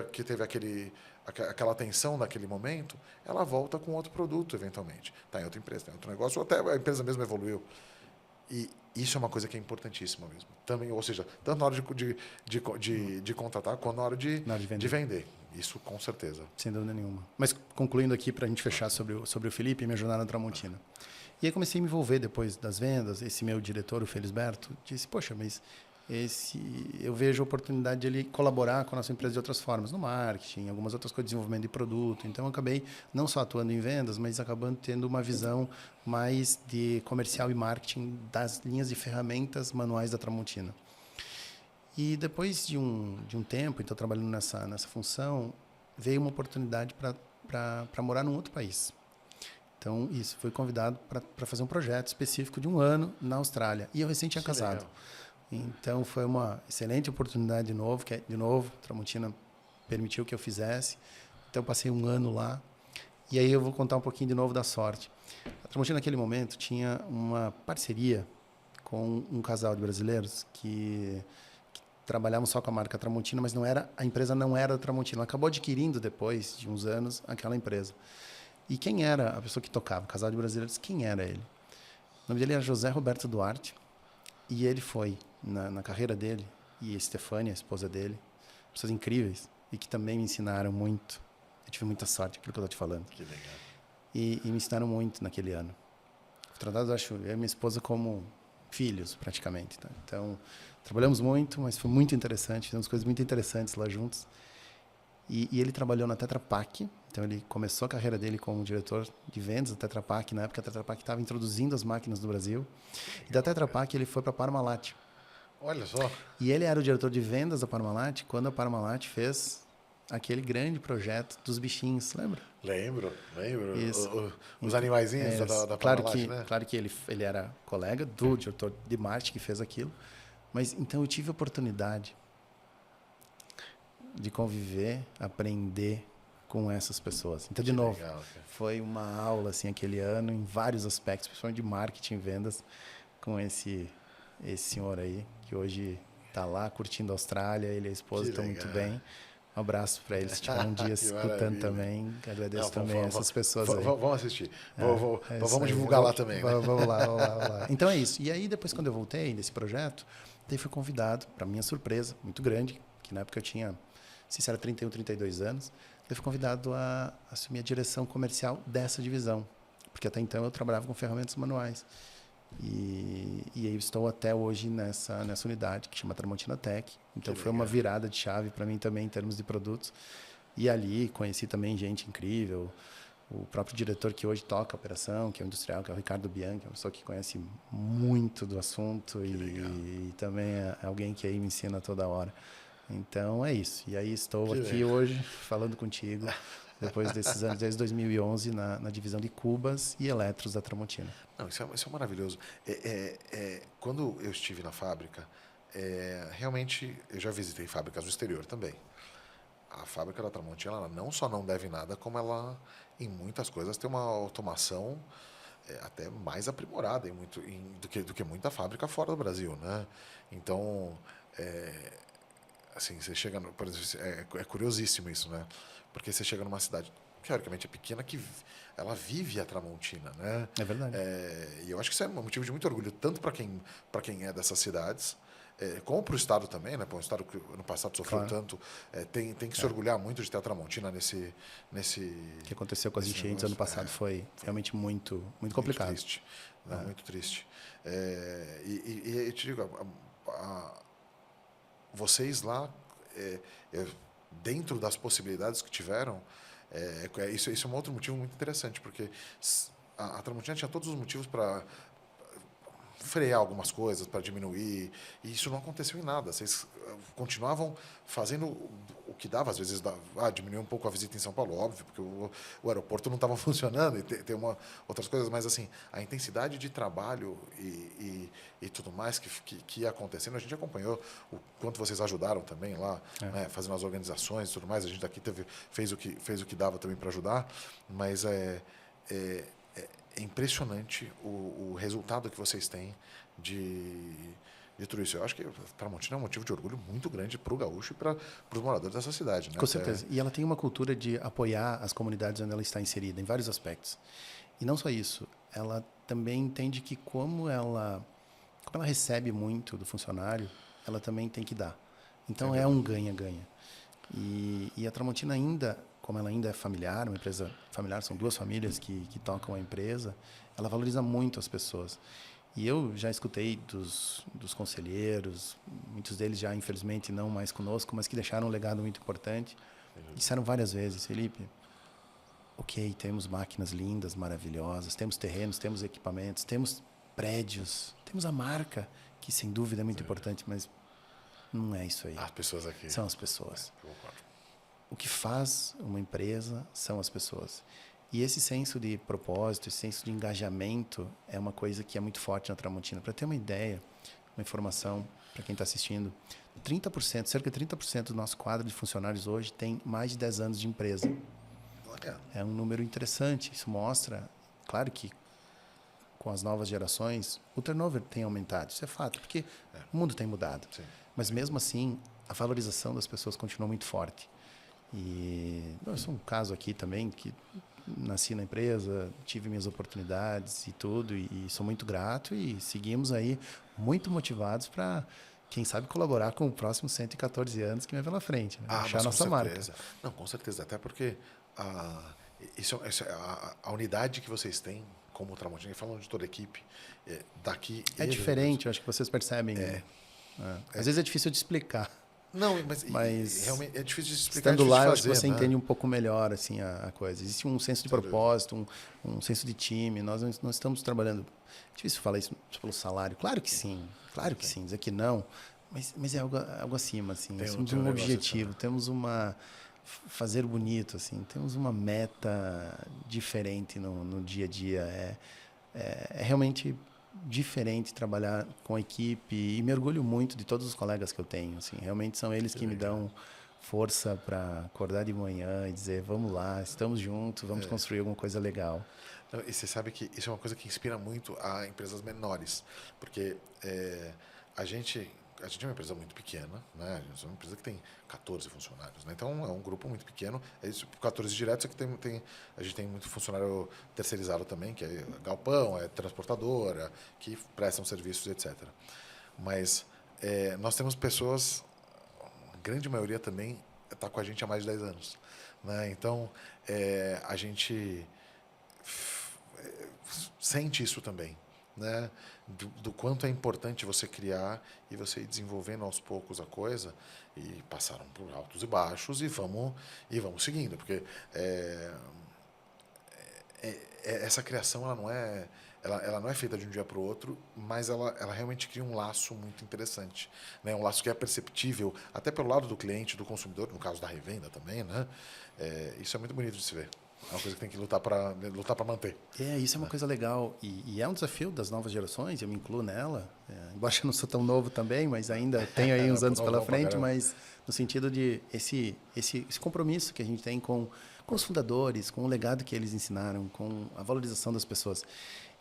aquela atenção naquele momento, ela volta com outro produto, eventualmente. Está em outra empresa, tem outro negócio, ou até a empresa mesmo evoluiu. E isso é uma coisa que é importantíssima mesmo. Também, ou seja, tanto na hora de contratar, quanto na hora de vender. Isso, com certeza. Sem dúvida nenhuma. Mas concluindo aqui, para a gente fechar sobre o Felipe e minha jornada na Tramontina. E aí comecei a me envolver depois das vendas. Esse meu diretor, o Felisberto, disse, poxa, mas eu vejo a oportunidade de ele colaborar com a nossa empresa de outras formas, no marketing, algumas outras coisas, desenvolvimento de produto. Então, eu acabei não só atuando em vendas, mas acabando tendo uma visão mais de comercial e marketing das linhas de ferramentas manuais da Tramontina. E depois de um tempo, então, trabalhando nessa função, veio uma oportunidade para morar num outro país. Então, isso, fui convidado para fazer um projeto específico de 1 ano na Austrália. E eu recém tinha casado. Legal. Então, foi uma excelente oportunidade de novo, a Tramontina permitiu que eu fizesse. Então, eu passei 1 ano lá. E aí eu vou contar um pouquinho de novo da sorte. A Tramontina, naquele momento, tinha uma parceria com um casal de brasileiros que trabalhavam só com a marca Tramontina, mas a empresa não era da Tramontina. Ela acabou adquirindo, depois de uns anos, aquela empresa. E quem era a pessoa que tocava? O casal de brasileiros, quem era ele? O nome dele era José Roberto Duarte. E ele foi, na carreira dele, e a Estefânia, a esposa dele, pessoas incríveis e que também me ensinaram muito. Eu tive muita sorte, aquilo que eu estou te falando. Que legal. E me ensinaram muito naquele ano. Tratados, acho, eu e minha esposa como filhos, praticamente. Tá? Então, trabalhamos muito, mas foi muito interessante. Fizemos coisas muito interessantes lá juntos. E ele trabalhou na Tetra Pak. Então, ele começou a carreira dele como diretor de vendas da Tetra Pak. Na época, a Tetra Pak estava introduzindo as máquinas do Brasil. E da Tetra Pak, ele foi para a Parmalat. Olha só. E ele era o diretor de vendas da Parmalat quando a Parmalat fez aquele grande projeto dos bichinhos, lembra? Lembro. Isso. Os animaizinhos da claro Parmalat, que, né? claro que ele era colega do diretor de marketing que fez aquilo. Mas, então, eu tive a oportunidade de conviver, aprender com essas pessoas. Então, de novo, legal, foi uma aula assim aquele ano em vários aspectos, principalmente de marketing e vendas, com esse senhor aí que hoje está lá curtindo a Austrália, ele e a esposa estão muito bem. Um abraço para eles, se estiver um dia escutando também. Agradeço também a essas pessoas aí. Vamos assistir. Vamos divulgar lá também. Né? Vamos lá. Então é isso. E aí, depois, quando eu voltei desse projeto, daí fui convidado, para minha surpresa, muito grande, que na época eu tinha, não sei se era 31, 32 anos, eu fui convidado a assumir a direção comercial dessa divisão, porque até então eu trabalhava com ferramentas manuais. E aí estou até hoje nessa unidade que chama Tramontina Tech. Então foi uma virada de chave para mim também em termos de produtos. E ali conheci também gente incrível, o próprio diretor que hoje toca a operação, que é o industrial, que é o Ricardo Bianchi, é uma pessoa que conhece muito do assunto e também é alguém que aí me ensina toda hora. Então é isso. E aí estou aqui hoje falando contigo, depois desses anos, desde 2011, na divisão de cubas e eletros da Tramontina. Não, isso é maravilhoso. Quando eu estive na fábrica, realmente eu já visitei fábricas no exterior também. A fábrica da Tramontina, ela não só não deve nada, como ela, em muitas coisas, tem uma automação até mais aprimorada do que muita fábrica fora do Brasil, né? Então, assim, você chega, por exemplo, é curiosíssimo isso, né? Porque você chega numa cidade teoricamente é pequena, que ela vive a Tramontina, né? É verdade. E eu acho que isso é um motivo de muito orgulho, tanto para quem é dessas cidades, como para o Estado também, né? Para um Estado que no passado sofreu tanto, tem que se orgulhar muito de ter a Tramontina nesse O que aconteceu com as enchentes ano passado foi realmente muito complicado. Muito triste, né? Muito triste. E eu te digo, vocês lá, dentro das possibilidades que tiveram, isso é um outro motivo muito interessante, porque a Tramontina tinha todos os motivos para frear algumas coisas, para diminuir, e isso não aconteceu em nada. Vocês continuavam fazendo o que dava, às vezes diminuiu um pouco a visita em São Paulo, óbvio, porque o aeroporto não estava funcionando, e tem outras coisas, mas assim, a intensidade de trabalho e tudo mais que ia acontecendo, a gente acompanhou o quanto vocês ajudaram também lá, né, fazendo as organizações e tudo mais, a gente daqui fez o que dava também para ajudar, mas é impressionante o resultado que vocês têm de tudo isso. Eu acho que a Tramontina é um motivo de orgulho muito grande para o gaúcho e para os moradores dessa cidade. Né? Com certeza. E ela tem uma cultura de apoiar as comunidades onde ela está inserida, em vários aspectos. E não só isso, ela também entende que como ela recebe muito do funcionário, ela também tem que dar. Então é um ganha-ganha. E a Tramontina ainda como ela ainda é familiar, uma empresa familiar, são 2 famílias que tocam a empresa, ela valoriza muito as pessoas. E eu já escutei dos conselheiros, muitos deles já infelizmente não mais conosco, mas que deixaram um legado muito importante. Disseram várias vezes: Felipe, ok, temos máquinas lindas, maravilhosas, temos terrenos, temos equipamentos, temos prédios, temos a marca, que sem dúvida é muito importante, mas não é isso aí. As pessoas aqui. São as pessoas. Eu concordo. O que faz uma empresa são as pessoas. E esse senso de propósito, esse senso de engajamento é uma coisa que é muito forte na Tramontina. Para ter uma ideia, uma informação para quem está assistindo, 30%, cerca de 30% do nosso quadro de funcionários hoje tem mais de 10 anos de empresa. É um número interessante. Isso mostra, claro que com as novas gerações, o turnover tem aumentado. Isso é fato, porque o mundo tem mudado. Sim. Mas mesmo assim, a valorização das pessoas continua muito forte. E eu sou um caso aqui também, que nasci na empresa, tive minhas oportunidades e tudo, e sou muito grato, e seguimos aí muito motivados para, quem sabe, colaborar com o próximo 114 anos que vem pela frente, né? Achar a nossa marca. Não, com certeza, até porque a unidade que vocês têm como Tramontina, falando de toda a equipe, daqui... É diferente, eu acho que vocês percebem. Às vezes é difícil de explicar. Não, mas realmente é difícil de explicar. Estando lá, fazer, eu acho que você né? entende um pouco melhor assim, a coisa. Existe um senso de propósito, um senso de time. Nós não estamos trabalhando... É difícil falar isso pelo salário. Claro que sim, dizer que não. Mas é algo acima, assim. Temos um objetivo, temos uma... Fazer bonito, assim. Temos uma meta diferente no dia a dia. É realmente diferente trabalhar com a equipe, e me orgulho muito de todos os colegas que eu tenho, assim, realmente são eles que me dão força para acordar de manhã e dizer: vamos lá, estamos juntos, vamos construir alguma coisa legal. E você sabe que isso é uma coisa que inspira muito a empresas menores, porque a gente é uma empresa muito pequena, né? A gente é uma empresa que tem 14 funcionários, né? Então é um grupo muito pequeno. 14 diretos, é que a gente tem muito funcionário terceirizado também, que é galpão, é transportadora, que prestam serviços, etc. Mas nós temos pessoas, a grande maioria também está com a gente há mais de 10 anos, né? Então a gente sente isso também, né? Do quanto é importante você criar e você ir desenvolvendo aos poucos a coisa, e passaram por altos e baixos, e vamos seguindo, porque essa criação ela não é feita de um dia para o outro, mas ela realmente cria um laço muito interessante, né? Um laço que é perceptível até pelo lado do cliente, do consumidor, no caso da revenda também, né? Isso é muito bonito de se ver. É uma coisa que tem que lutar para manter. Isso é uma coisa legal. E é um desafio das novas gerações, eu me incluo nela. Embora eu não sou tão novo também, mas ainda tenho aí uns anos pela frente, mas no sentido de esse compromisso que a gente tem com os fundadores, com o legado que eles ensinaram, com a valorização das pessoas.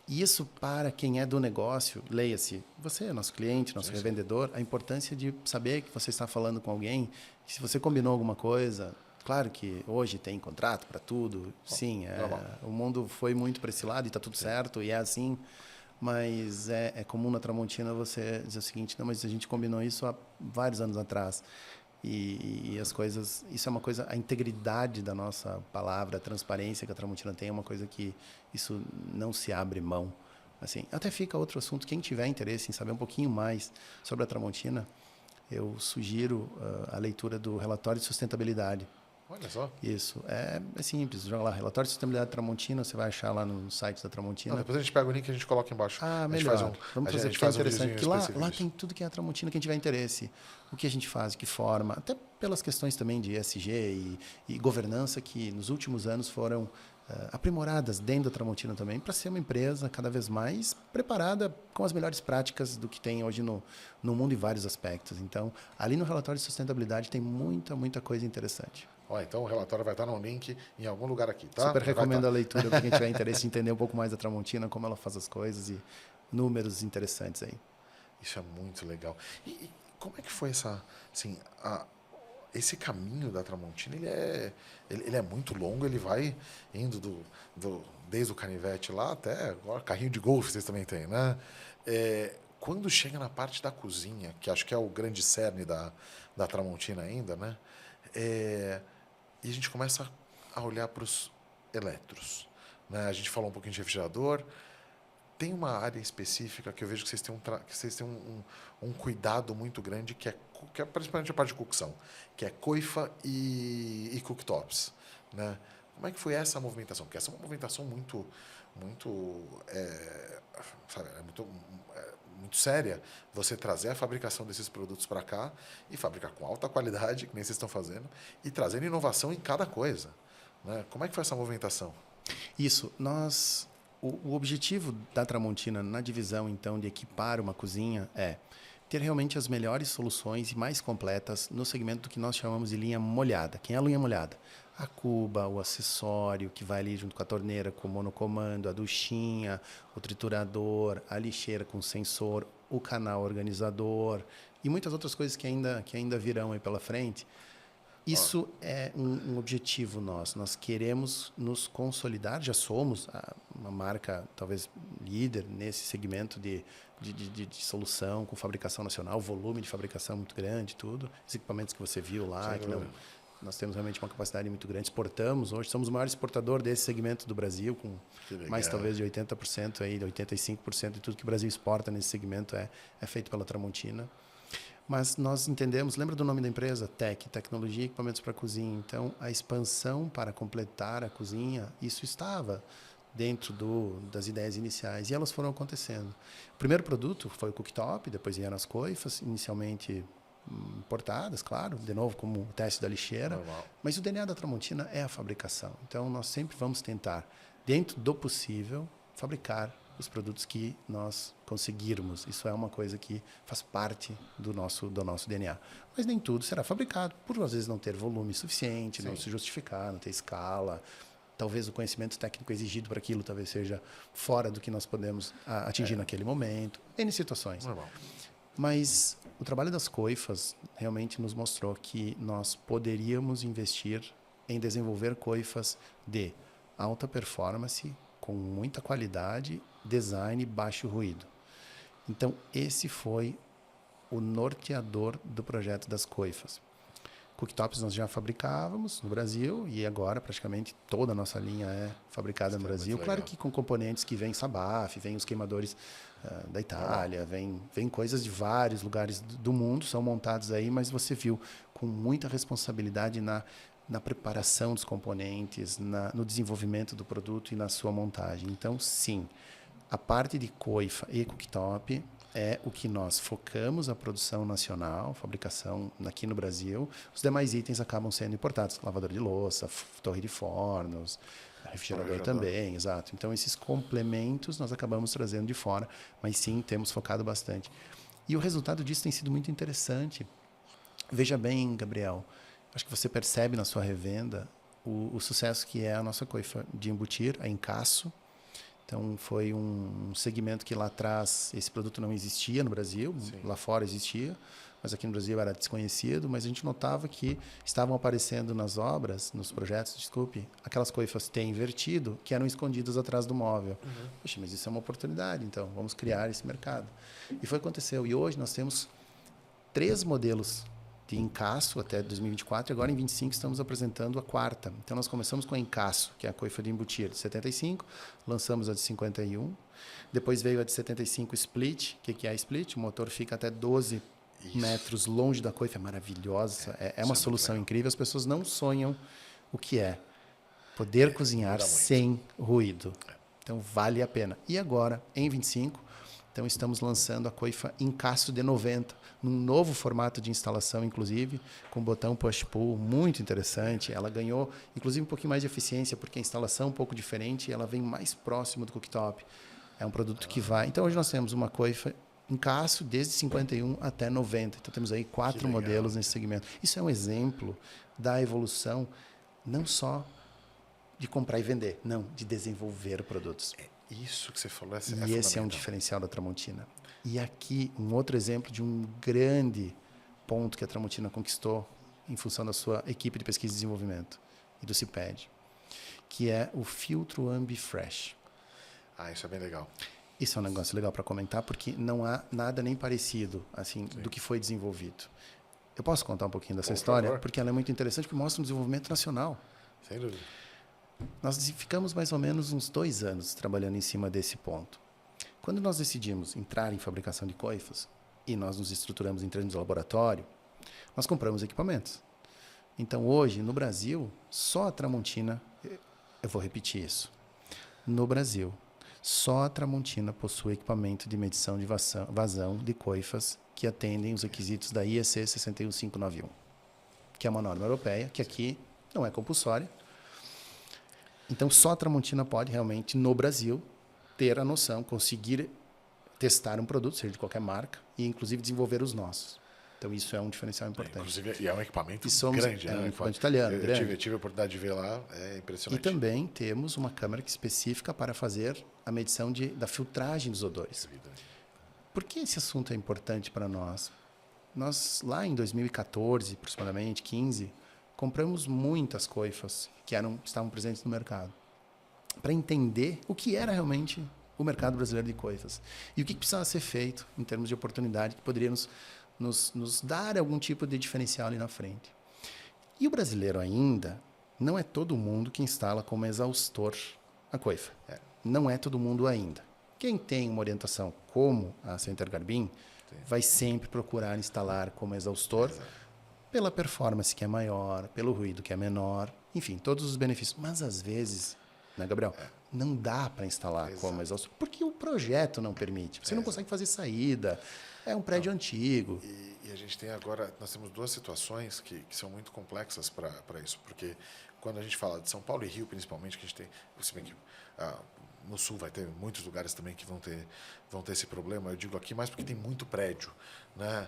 E isso, para quem é do negócio, leia-se, você é nosso cliente, nosso revendedor, a importância de saber que você está falando com alguém, que se você combinou alguma coisa... Claro que hoje tem contrato para tudo, sim, o mundo foi muito para esse lado e está tudo certo, e é assim, mas é comum na Tramontina você dizer o seguinte: não, mas a gente combinou isso há vários anos atrás, e as coisas, isso é uma coisa, a integridade da nossa palavra, a transparência que a Tramontina tem é uma coisa que isso não se abre mão. Assim, até fica outro assunto, quem tiver interesse em saber um pouquinho mais sobre a Tramontina, eu sugiro a leitura do relatório de sustentabilidade. Olha só. Isso. É simples. Joga lá, Relatório de Sustentabilidade Tramontina, você vai achar lá no site da Tramontina. Depois a gente pega o link e a gente coloca embaixo. Melhor. Vamos fazer, porque é interessante. Porque lá tem tudo que é a Tramontina, quem tiver interesse. O que a gente faz, de que forma. Até pelas questões também de ESG e governança, que nos últimos anos foram aprimoradas dentro da Tramontina também, para ser uma empresa cada vez mais preparada com as melhores práticas do que tem hoje no mundo em vários aspectos. Então, ali no Relatório de Sustentabilidade tem muita coisa interessante. Então o relatório vai estar no link em algum lugar aqui, tá? Super recomendo a leitura para quem tiver interesse em entender um pouco mais da Tramontina, como ela faz as coisas e números interessantes aí. Isso é muito legal. E como é que foi esse caminho da Tramontina? Ele é muito longo, ele vai indo desde o canivete lá até agora, carrinho de golfe vocês também têm, né? Quando chega na parte da cozinha, que acho que é o grande cerne da Tramontina ainda, né? E a gente começa a a olhar para os eletros, né? A gente falou um pouquinho de refrigerador. Tem uma área específica que eu vejo que vocês têm um cuidado muito grande, que é principalmente a parte de cocção, que é coifa e cooktops, né? Como é que foi essa movimentação? Porque essa é uma movimentação sabe, muito séria, você trazer a fabricação desses produtos para cá e fabricar com alta qualidade, que nem vocês estão fazendo, e trazendo inovação em cada coisa, né? Como é que foi essa movimentação? Isso, o objetivo da Tramontina na divisão, então, de equipar uma cozinha é ter realmente as melhores soluções e mais completas no segmento do que nós chamamos de linha molhada. Quem é a linha molhada? A cuba, o acessório que vai ali junto com a torneira, com o monocomando, a duchinha, o triturador, a lixeira com sensor, o canal organizador e muitas outras coisas que ainda virão aí pela frente. Isso é um objetivo nosso. Nós queremos nos consolidar, já somos uma marca talvez líder nesse segmento de solução com fabricação nacional, volume de fabricação muito grande, tudo. Os equipamentos que você viu lá, nós temos realmente uma capacidade muito grande. Exportamos hoje, somos o maior exportador desse segmento do Brasil, com mais talvez de 80%, aí, de 85% de tudo que o Brasil exporta nesse segmento é feito pela Tramontina. Mas nós entendemos, lembra do nome da empresa? Tecnologia e equipamentos para cozinha. Então, a expansão para completar a cozinha, isso estava dentro das ideias iniciais e elas foram acontecendo. O primeiro produto foi o cooktop, depois vieram as coifas, inicialmente importadas, claro, de novo como o teste da lixeira. Normal. Mas o DNA da Tramontina é a fabricação. Então, nós sempre vamos tentar, dentro do possível, fabricar os produtos que nós conseguirmos. Isso é uma coisa que faz parte do nosso DNA. Mas nem tudo será fabricado, por às vezes não ter volume suficiente, não se justificar, não ter escala. Talvez o conhecimento técnico exigido para aquilo talvez seja fora do que nós podemos atingir naquele momento. N situações. Normal. Mas o trabalho das coifas realmente nos mostrou que nós poderíamos investir em desenvolver coifas de alta performance, com muita qualidade, design e baixo ruído. Então, esse foi o norteador do projeto das coifas. Cooktops nós já fabricávamos no Brasil e agora praticamente toda a nossa linha é fabricada no Brasil. Claro que com componentes que vêm Sabaf, vêm os queimadores da Itália, vêm coisas de vários lugares do mundo, são montados aí, mas você viu com muita responsabilidade na preparação dos componentes, no desenvolvimento do produto e na sua montagem. Então, sim, a parte de coifa e cooktop é o que nós focamos a produção nacional, fabricação aqui no Brasil. Os demais itens acabam sendo importados. Lavador de louça, torre de fornos, refrigerador também, exato. Então, esses complementos nós acabamos trazendo de fora, mas sim, temos focado bastante. E o resultado disso tem sido muito interessante. Veja bem, Gabriel, acho que você percebe na sua revenda o sucesso que é a nossa coifa de embutir, a Incasso. Então, foi um segmento que lá atrás esse produto não existia no Brasil, lá fora existia, mas aqui no Brasil era desconhecido, mas a gente notava que estavam aparecendo nas obras, nos projetos, aquelas coifas T invertido que eram escondidas atrás do móvel. Poxa, mas isso é uma oportunidade, então vamos criar esse mercado. E foi o que aconteceu. E hoje nós temos 3 modelos de Incasso até 2024 e agora em 25 estamos apresentando a 4ª. Então nós começamos com a Incasso, que é a coifa de embutir de 75, lançamos a de 51, depois veio a de 75 Split. O que é a Split? O motor fica até 12 metros longe da coifa, é maravilhosa, é uma solução incrível, as pessoas não sonham o que é poder cozinhar sem ruído. Então vale a pena. E agora, em 25, então estamos lançando a coifa Incasso de 90, num novo formato de instalação, inclusive, com botão push-pull, muito interessante. Ela ganhou, inclusive, um pouquinho mais de eficiência, porque a instalação é um pouco diferente e ela vem mais próximo do cooktop. É um produto que vai... Então, hoje nós temos uma coifa Incasso desde 51 até 90. Então, temos aí 4 modelos nesse segmento. Isso é um exemplo da evolução, não só de comprar e vender, não, de desenvolver produtos. Isso que você falou E esse é um diferencial da Tramontina. E aqui, um outro exemplo de um grande ponto que a Tramontina conquistou em função da sua equipe de pesquisa e desenvolvimento e do CIPED, que é o filtro AmbiFresh. Isso é bem legal. Isso é um negócio legal para comentar, porque não há nada nem parecido assim do que foi desenvolvido. Eu posso contar um pouquinho dessa história? Porque ela é muito interessante, porque mostra um desenvolvimento nacional. Sem dúvida. Nós ficamos mais ou menos uns 2 anos trabalhando em cima desse ponto. Quando nós decidimos entrar em fabricação de coifas e nós nos estruturamos, entramos no laboratório, nós compramos equipamentos. Então, hoje, no Brasil, só a Tramontina, eu vou repetir isso, no Brasil, só a Tramontina possui equipamento de medição de vazão de coifas que atendem os requisitos da IEC 61591, que é uma norma europeia, que aqui não é compulsória. Então, só a Tramontina pode realmente, no Brasil, ter a noção, conseguir testar um produto, seja de qualquer marca, e inclusive desenvolver os nossos. Então, isso é um diferencial importante. Inclusive, e é um equipamento grande. É um equipamento italiano, grande. Eu tive a oportunidade de ver lá, é impressionante. E também temos uma câmara específica para fazer a medição da filtragem dos odores. Por que esse assunto é importante para nós? Nós, lá em 2014, aproximadamente, 15, compramos muitas coifas que estavam presentes no mercado, para entender o que era realmente o mercado brasileiro de coifas e o que precisava ser feito em termos de oportunidade que poderia nos dar algum tipo de diferencial ali na frente. E o brasileiro ainda não é todo mundo que instala como exaustor a coifa. Não é todo mundo ainda. Quem tem uma orientação como a Center Garbin vai sempre procurar instalar como exaustor pela performance que é maior, pelo ruído que é menor, enfim, todos os benefícios. Mas às vezes, né, Gabriel, não dá para instalar como exaustor, porque o projeto não permite. Você não consegue fazer saída, é um prédio antigo. E a gente tem agora, nós temos duas situações que são muito complexas para isso, porque quando a gente fala de São Paulo e Rio, principalmente, que a gente tem, se bem que no Sul vai ter muitos lugares também que vão ter esse problema, eu digo aqui mais porque tem muito prédio, né?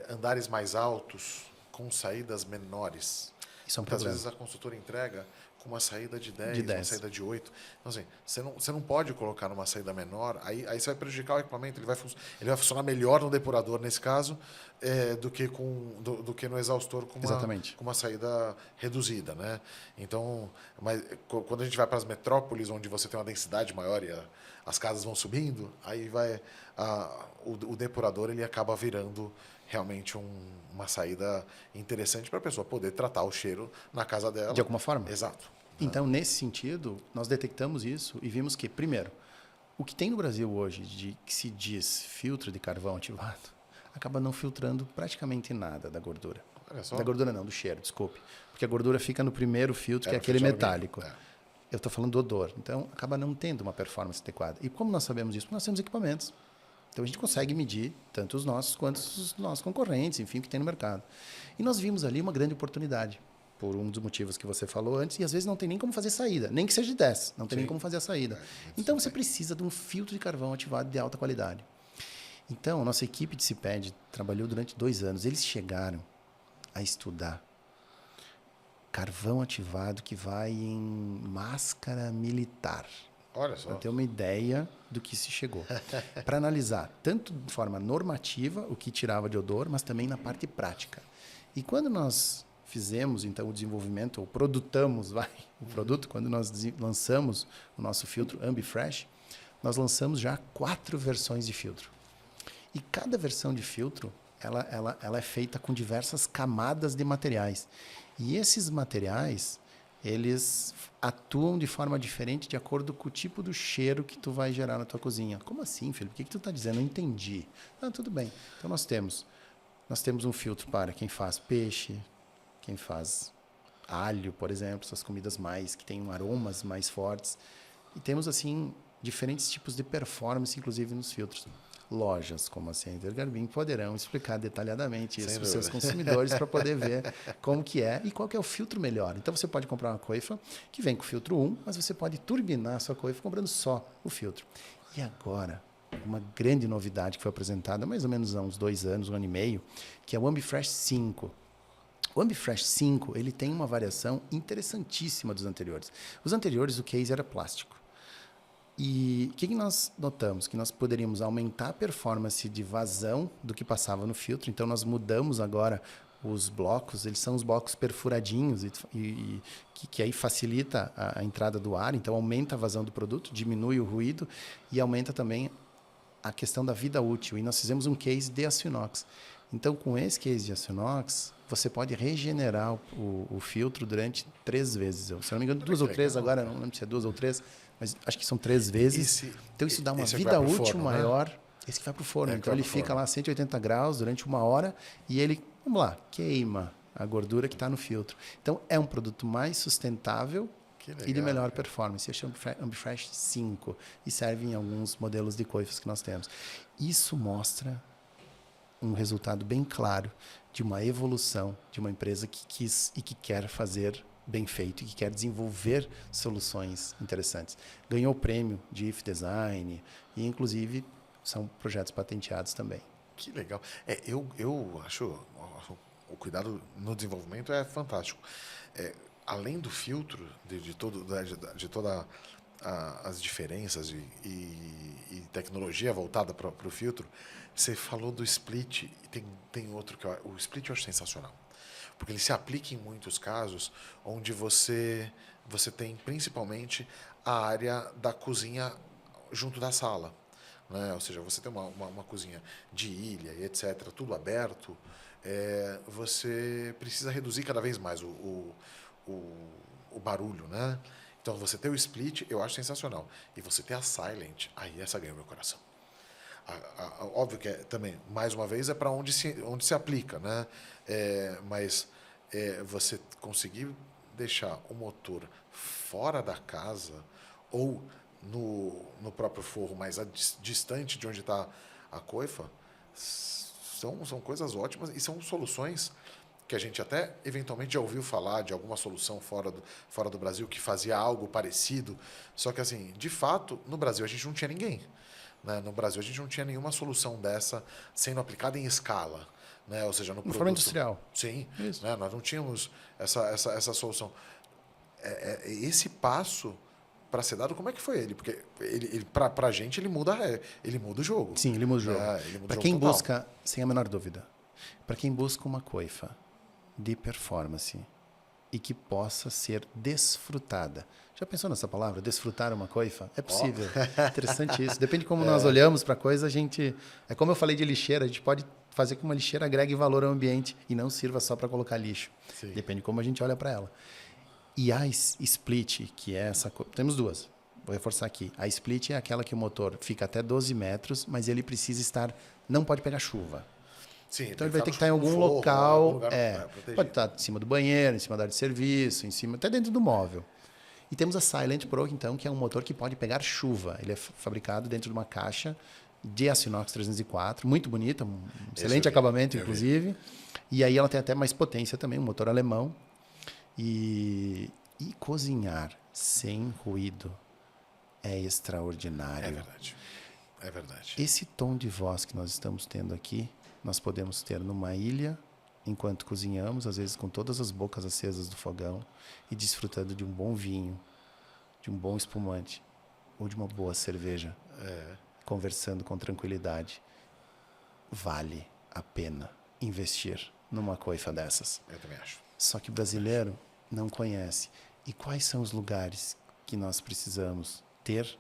Andares mais altos, com saídas menores. Isso é um Porque problema. às vezes a construtora entrega com uma saída de 10, uma saída de 8. Então, assim, você não pode colocar numa saída menor, aí você vai prejudicar o equipamento, ele vai funcionar melhor no depurador, nesse caso, do que no exaustor com uma saída reduzida, né? Então, mas quando a gente vai para as metrópoles, onde você tem uma densidade maior e as casas vão subindo, aí o depurador ele acaba virando realmente uma saída interessante para a pessoa poder tratar o cheiro na casa dela. De alguma forma. Exato. Então, nesse sentido, nós detectamos isso e vimos que, primeiro, o que tem no Brasil hoje, que se diz filtro de carvão ativado, acaba não filtrando praticamente nada da gordura. Olha só. Da gordura não, do cheiro, desculpe. Porque a gordura fica no primeiro filtro, que é aquele metálico. Eu estou falando do odor. Então, acaba não tendo uma performance adequada. E como nós sabemos isso? Nós temos equipamentos. Então, a gente consegue medir tanto os nossos quanto os nossos concorrentes, enfim, o que tem no mercado. E nós vimos ali uma grande oportunidade, por um dos motivos que você falou antes, e às vezes não tem nem como fazer saída, nem que seja de 10, não tem nem como fazer a saída. Então, você precisa de um filtro de carvão ativado de alta qualidade. Então, a nossa equipe de CIPED trabalhou durante 2 anos. Eles chegaram a estudar carvão ativado que vai em máscara militar. Olha só. Para ter uma ideia do que se chegou. Para analisar, tanto de forma normativa, o que tirava de odor, mas também na parte prática. E quando nós fizemos, então, o desenvolvimento, ou produtamos o produto, quando nós lançamos o nosso filtro AmbiFresh, nós lançamos já 4 versões de filtro. E cada versão de filtro, ela é feita com diversas camadas de materiais. E esses materiais, eles atuam de forma diferente de acordo com o tipo do cheiro que tu vai gerar na tua cozinha. Como assim, Felipe? O que tu está dizendo? Eu entendi. Ah, tudo bem. Então, nós temos um filtro para quem faz peixe, quem faz alho, por exemplo, essas comidas que têm aromas mais fortes. E temos, assim, diferentes tipos de performance, inclusive, nos filtros. Lojas como a Center Garbin poderão explicar detalhadamente isso para os seus consumidores para poder ver como que é e qual que é o filtro melhor. Então, você pode comprar uma coifa que vem com o filtro 1, mas você pode turbinar a sua coifa comprando só o filtro. E agora, uma grande novidade que foi apresentada há mais ou menos há uns 2 anos, 1 ano e meio, que é o AmbiFresh 5. O AmbiFresh 5 ele tem uma variação interessantíssima dos anteriores. Os anteriores, o case era plástico. E o que nós notamos? Que nós poderíamos aumentar a performance de vazão do que passava no filtro. Então, nós mudamos agora os blocos. Eles são os blocos perfuradinhos que aí facilita a entrada do ar. Então, aumenta a vazão do produto, diminui o ruído e aumenta também a questão da vida útil. E nós fizemos um case de aço inox. Então, com esse case de aço inox, você pode regenerar o filtro durante 3 vezes. Se eu não me engano, 2 ou 3 agora, não lembro se é 2 ou 3, mas acho que são 3 vezes. Então, isso dá uma vida útil maior. Né? Esse que vai para o forno. Então, ele fica lá a 180 graus durante 1 hora e ele, vamos lá, queima a gordura que está no filtro. Então, é um produto mais sustentável legal, e de melhor performance. Esse é o Ambifresh 5 e serve em alguns modelos de coifas que nós temos. Isso mostra um resultado bem claro de uma evolução de uma empresa que quis e que quer fazer bem feito e que quer desenvolver soluções interessantes. Ganhou o prêmio de IF Design e, inclusive, são projetos patenteados também. Que legal. Eu acho o cuidado no desenvolvimento é fantástico. Além do filtro, de todas as diferenças e tecnologia voltada para o filtro, você falou do split, e tem outro que o split eu acho sensacional. Porque ele se aplica em muitos casos onde você tem principalmente a área da cozinha junto da sala. Né? Ou seja, você tem uma cozinha de ilha e etc., tudo aberto, você precisa reduzir cada vez mais o barulho, né? Então, você ter o split, eu acho sensacional. E você ter a silent, aí essa ganha o meu coração. Óbvio que também, mais uma vez, é para onde se aplica, né? Mas você conseguir deixar o motor fora da casa ou no próprio forro, mais distante de onde está a coifa, são coisas ótimas e são soluções que a gente até eventualmente já ouviu falar de alguma solução fora do Brasil que fazia algo parecido. Só que, assim, de fato, no Brasil a gente não tinha ninguém. Né? No Brasil a gente não tinha nenhuma solução dessa sendo aplicada em escala. Né? Ou seja, no produto. Forma industrial. Sim, né? Nós não tínhamos essa solução. Esse passo para ser dado, como é que foi ele? Porque para a gente ele muda o jogo. Sim, ele muda o jogo. Para quem busca, sem a menor dúvida, para quem busca uma coifa de performance e que possa ser desfrutada. Já pensou nessa palavra? Desfrutar uma coifa? É possível. Interessante isso. Depende de como nós olhamos para a coisa, a gente... É como eu falei de lixeira, a gente pode fazer com que uma lixeira agregue valor ao ambiente e não sirva só para colocar lixo. Sim. Depende de como a gente olha para ela. E a split, que é essa... Temos duas. Vou reforçar aqui. A split é aquela que o motor fica até 12 metros, mas ele precisa estar... Não pode pegar chuva. Sim, então ele vai ter que estar em algum local, pode estar em cima do banheiro, em cima da área de serviço, em cima, até dentro do móvel. E temos a Silent Pro, então, que é um motor que pode pegar chuva. Ele é fabricado dentro de uma caixa de aço inox 304, muito bonita, um excelente acabamento, inclusive. E aí ela tem até mais potência também, um motor alemão. E cozinhar sem ruído é extraordinário. É verdade. É verdade. Esse tom de voz que nós estamos tendo aqui, nós podemos ter numa ilha, enquanto cozinhamos, às vezes com todas as bocas acesas do fogão, e desfrutando de um bom vinho, de um bom espumante, ou de uma boa cerveja, conversando com tranquilidade. Vale a pena investir numa coifa dessas. Eu também acho. Só que o brasileiro não conhece. E quais são os lugares que nós precisamos ter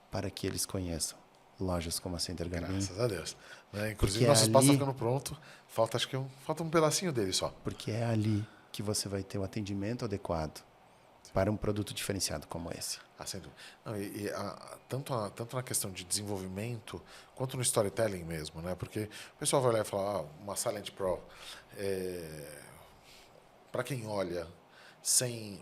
para que eles conheçam? Lojas como a Center Garbim. Graças a Deus. Né? Inclusive, nosso espaço está ficando pronto. Falta um pedacinho dele só. Porque é ali que você vai ter o atendimento adequado para um produto diferenciado como esse. Sem dúvida. Não, tanto na questão de desenvolvimento, quanto no storytelling mesmo. Né? Porque o pessoal vai olhar e falar, uma Silent Pro, para quem olha sem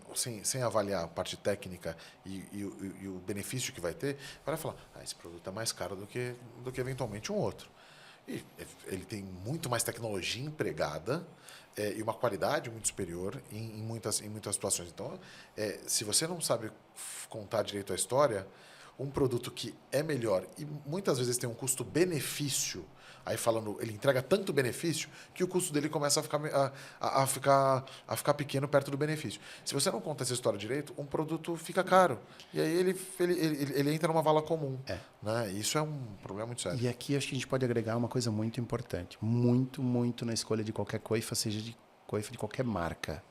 avaliar a parte técnica e o benefício que vai ter, vai falar, esse produto é mais caro do que eventualmente um outro. E ele tem muito mais tecnologia empregada e uma qualidade muito superior em muitas situações. Então, se você não sabe contar direito a história, um produto que é melhor e muitas vezes tem um custo-benefício, aí falando, ele entrega tanto benefício que o custo dele começa a ficar pequeno perto do benefício. Se você não conta essa história direito, um produto fica caro. E aí ele entra numa vala comum. Né? E isso é um problema muito sério. E aqui acho que a gente pode agregar uma coisa muito importante. Muito, muito na escolha de qualquer coifa, seja de coifa de qualquer marca.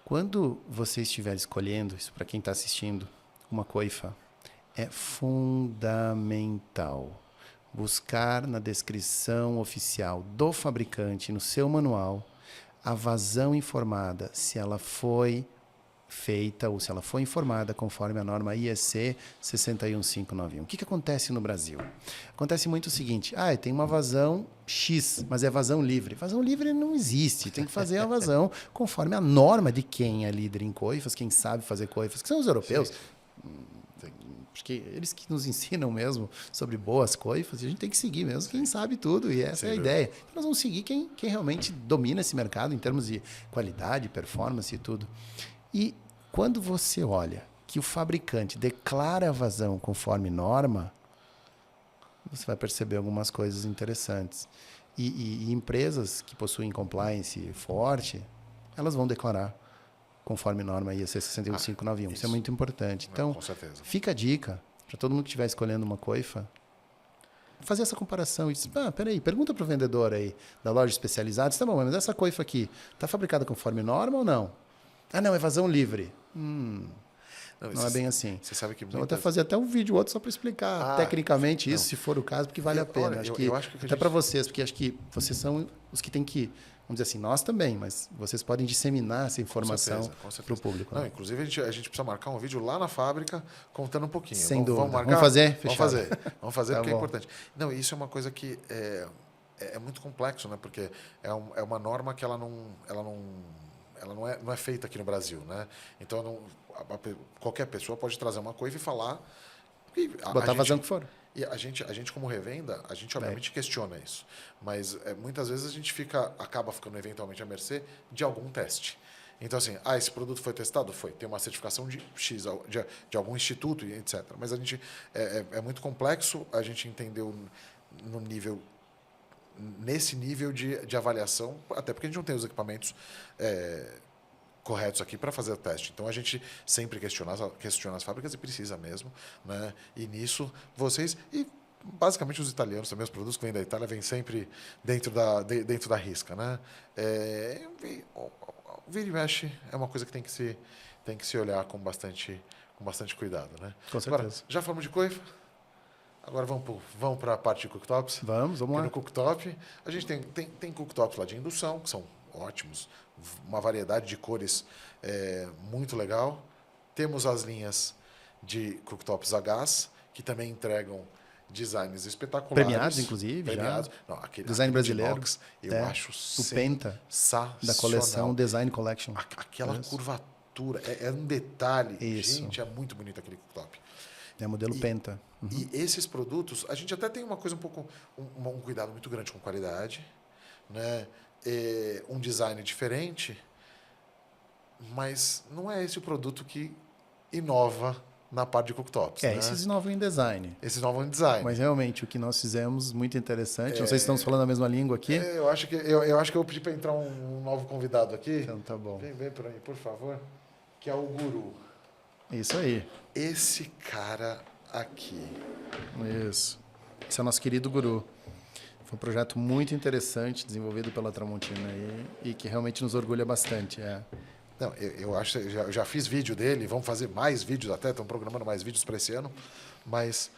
Quando você estiver escolhendo, isso para quem está assistindo, uma coifa, é fundamental buscar na descrição oficial do fabricante, no seu manual, a vazão informada, se ela foi feita ou se ela foi informada conforme a norma IEC 61591. O que acontece no Brasil? Acontece muito o seguinte, tem uma vazão X, mas é vazão livre. Vazão livre não existe, tem que fazer a vazão conforme a norma de quem é líder em coifas, quem sabe fazer coifas, que são os europeus. Porque eles que nos ensinam mesmo sobre boas coifas, e a gente tem que seguir mesmo quem sabe tudo, e essa é a ideia. Então, nós vamos seguir quem realmente domina esse mercado em termos de qualidade, performance e tudo. E quando você olha que o fabricante declara a vazão conforme norma, você vai perceber algumas coisas interessantes. E empresas que possuem compliance forte, elas vão declarar conforme norma IEC 61591. Isso é muito importante. Então, com certeza. Fica a dica para todo mundo que estiver escolhendo uma coifa, fazer essa comparação. E diz, peraí, pergunta para o vendedor aí da loja especializada, tá bom, mas essa coifa aqui está fabricada conforme norma ou não? Não, é vazão livre. Não é bem assim. Você sabe que Vou até fazer até um vídeo outro só para explicar tecnicamente isso, se for o caso, porque vale a pena. Eu acho que até para vocês, porque acho que vocês são os que têm que, vamos dizer assim, nós também, mas vocês podem disseminar essa informação para o público. Não, inclusive, a gente precisa marcar um vídeo lá na fábrica contando um pouquinho. Sem dúvida. Vamos marcar? Vamos fazer? Vamos fazer Tá porque bom. é importante. Não, isso é uma coisa que é muito complexo, né? Porque é uma norma que ela não é feita aqui no Brasil, né? Então, qualquer pessoa pode trazer uma coisa e falar... Botar a vazão que for. E a gente como revenda, a gente obviamente questiona isso. Mas muitas vezes a gente acaba ficando eventualmente à mercê de algum teste. Então, assim, esse produto foi testado? Foi. Tem uma certificação de X, de algum instituto, etc. Mas a gente é muito complexo a gente entender nesse nível de avaliação, até porque a gente não tem os equipamentos corretos aqui para fazer o teste. Então, a gente sempre questiona as fábricas e precisa mesmo. Né? E nisso, vocês... E basicamente os italianos também, os produtos que vêm da Itália, vêm sempre dentro da risca. Né? Vira e mexe é uma coisa que tem que se olhar com bastante cuidado. Né? Com certeza. Agora, já falamos de coifa? Agora vamos para a parte de cooktops. Vamos lá. No cooktop, a gente tem cooktops lá de indução, que são ótimos, uma variedade de cores muito legal. Temos as linhas de cooktops a gás, que também entregam designs espetaculares. Premiados, inclusive. Premiados. Já. Não, Design brasileiro. Inox, eu acho o Penta, da coleção Design Collection. Aquela curvatura, é um detalhe. Isso. Gente, é muito bonito aquele cooktop. É modelo Penta. Uhum. E esses produtos, a gente até tem uma coisa um cuidado muito grande com qualidade, né? Um design diferente, mas não é esse o produto que inova na parte de cooktops. Né? Esses inovam em design. Esses inovam em design. Mas realmente o que nós fizemos, muito interessante. Não sei se estamos falando a mesma língua aqui. Eu acho que eu vou pedir para entrar um novo convidado aqui. Então tá bom. Vem para mim, por favor. Que é o Guru. Isso aí. Esse cara aqui. Isso. Esse é o nosso querido Guru. Foi um projeto muito interessante, desenvolvido pela Tramontina e que realmente nos orgulha bastante. Não, eu acho, eu já fiz vídeo dele, vamos fazer mais vídeos até, estão programando mais vídeos para esse ano, mas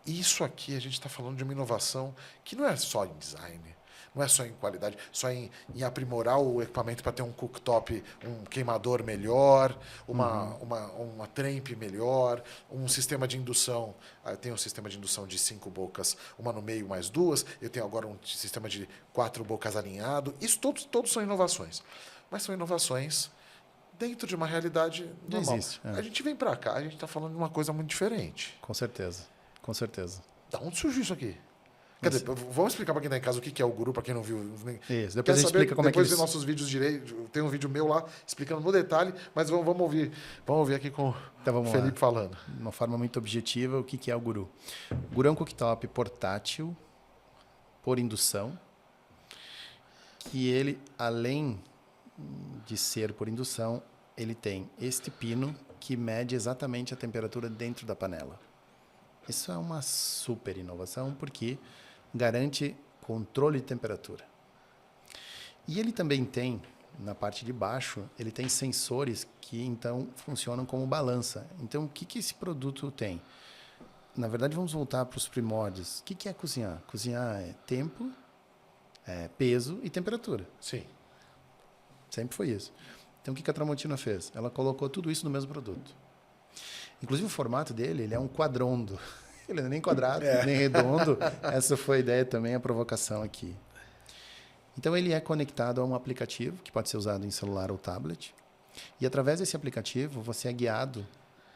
isso aqui a gente está falando de uma inovação que não é só em design, não é só em qualidade, só em aprimorar o equipamento para ter um cooktop, um queimador melhor, uma trempe melhor, um sistema de indução. Eu tenho um sistema de indução de 5 bocas, uma no meio mais 2. Eu tenho agora um sistema de 4 bocas alinhado. Isso todos são inovações. Mas são inovações dentro de uma realidade normal. Existe, A gente vem para cá, a gente está falando de uma coisa muito diferente. Com certeza, com certeza. Da onde surgiu isso aqui? Quer dizer, vamos explicar para quem está em casa o que é o Guru, para quem não viu. Isso, depois a gente explica como é que Depois de nossos vídeos direito, tem um vídeo meu lá explicando no detalhe, mas vamos ouvir aqui com o Felipe falando. De uma forma muito objetiva, o que é o Guru? O Guru é um cooktop portátil, por indução, que ele, além de ser por indução, ele tem este pino que mede exatamente a temperatura dentro da panela. Isso é uma super inovação, porque garante controle de temperatura. E ele também tem, na parte de baixo, ele tem sensores que, então, funcionam como balança. Então, o que esse produto tem? na verdade, vamos voltar para os primórdios. O que é cozinhar? Cozinhar é tempo, peso e temperatura. Sim. Sempre foi isso. Então, o que a Tramontina fez? Ela colocou tudo isso no mesmo produto. Inclusive, o formato dele, ele é um quadrondo. Ele não é nem quadrado, nem redondo. Essa foi a ideia também, a provocação aqui. Então, ele é conectado a um aplicativo que pode ser usado em celular ou tablet. E, através desse aplicativo, você é guiado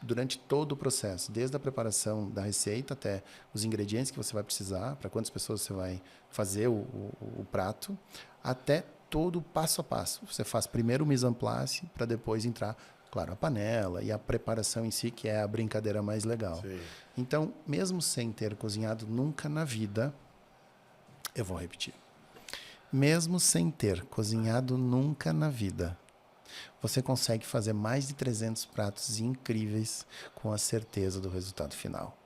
durante todo o processo, desde a preparação da receita até os ingredientes que você vai precisar, para quantas pessoas você vai fazer o prato, até todo o passo a passo. Você faz primeiro o mise en place, para depois entrar, claro, a panela e a preparação em si, que é a brincadeira mais legal. Sim. Então, mesmo sem ter cozinhado nunca na vida, eu vou repetir. Mesmo sem ter cozinhado nunca na vida, você consegue fazer mais de 300 pratos incríveis com a certeza do resultado final.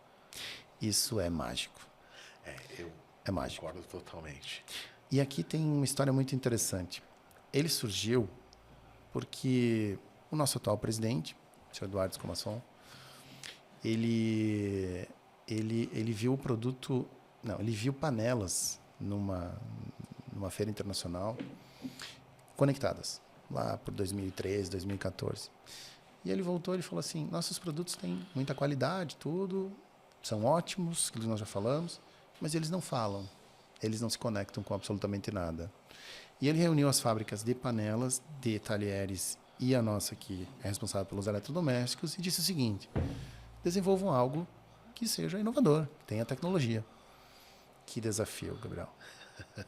Isso é mágico. Eu É mágico. concordo totalmente. E aqui tem uma história muito interessante. Ele surgiu porque o nosso atual presidente, o senhor Eduardo Escomasson, ele viu o produto... Não, ele viu panelas numa feira internacional conectadas, lá por 2013, 2014. E ele voltou e falou assim, nossos produtos têm muita qualidade, tudo, são ótimos, que nós já falamos, mas eles não falam, eles não se conectam com absolutamente nada. E ele reuniu as fábricas de panelas, de talheres e a nossa, que é responsável pelos eletrodomésticos, e disse o seguinte, desenvolvam algo que seja inovador, que tenha tecnologia. Que desafio, Gabriel.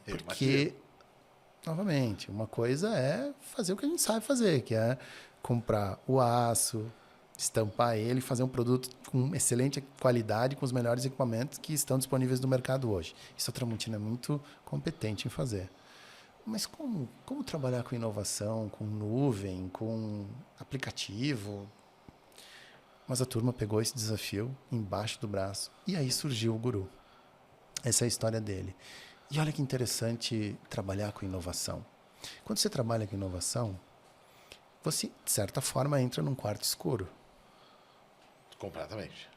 Porque, novamente, uma coisa é fazer o que a gente sabe fazer, que é comprar o aço, estampar ele, fazer um produto com excelente qualidade, com os melhores equipamentos que estão disponíveis no mercado hoje. Isso a Tramontina é muito competente em fazer. Mas como trabalhar com inovação, com nuvem, com aplicativo? Mas a turma pegou esse desafio embaixo do braço e aí surgiu o Guru. Essa é a história dele. E olha que interessante trabalhar com inovação. Quando você trabalha com inovação, você, de certa forma, entra num quarto escuro. Completamente.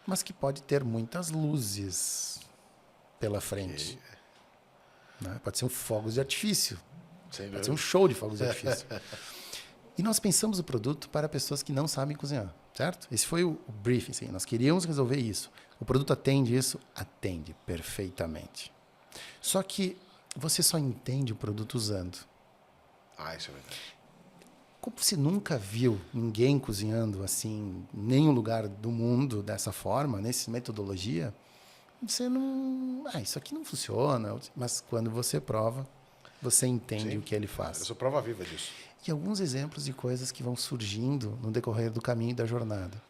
Mas que pode ter muitas luzes pela frente. Né? Pode ser um fogos de artifício. Pode ser um show de fogos de artifício. E nós pensamos o produto para pessoas que não sabem cozinhar, certo? Esse foi o briefing. Assim, nós queríamos resolver isso. O produto atende isso? Atende perfeitamente. Só que você só entende o produto usando. Isso é verdade. Como você nunca viu ninguém cozinhando assim, em nenhum lugar do mundo dessa forma, nessa metodologia, você não... isso aqui não funciona. Mas quando você prova, você entende o que ele faz. Eu sou prova viva disso. E alguns exemplos de coisas que vão surgindo no decorrer do caminho e da jornada.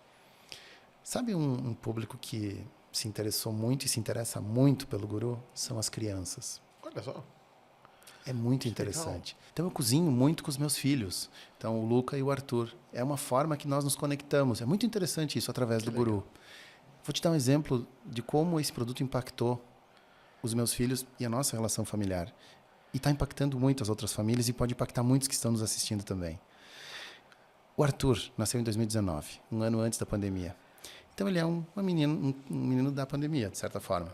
Sabe um público que se interessou muito e se interessa muito pelo Guru? São as crianças. Olha só. É muito interessante. Então, eu cozinho muito com os meus filhos. Então, o Luca e o Arthur. É uma forma que nós nos conectamos. É muito interessante isso através do Guru. Vou te dar um exemplo de como esse produto impactou os meus filhos e a nossa relação familiar. E está impactando muito as outras famílias e pode impactar muitos que estão nos assistindo também. O Arthur nasceu em 2019, um ano antes da pandemia. Então, ele é um menino da pandemia, de certa forma.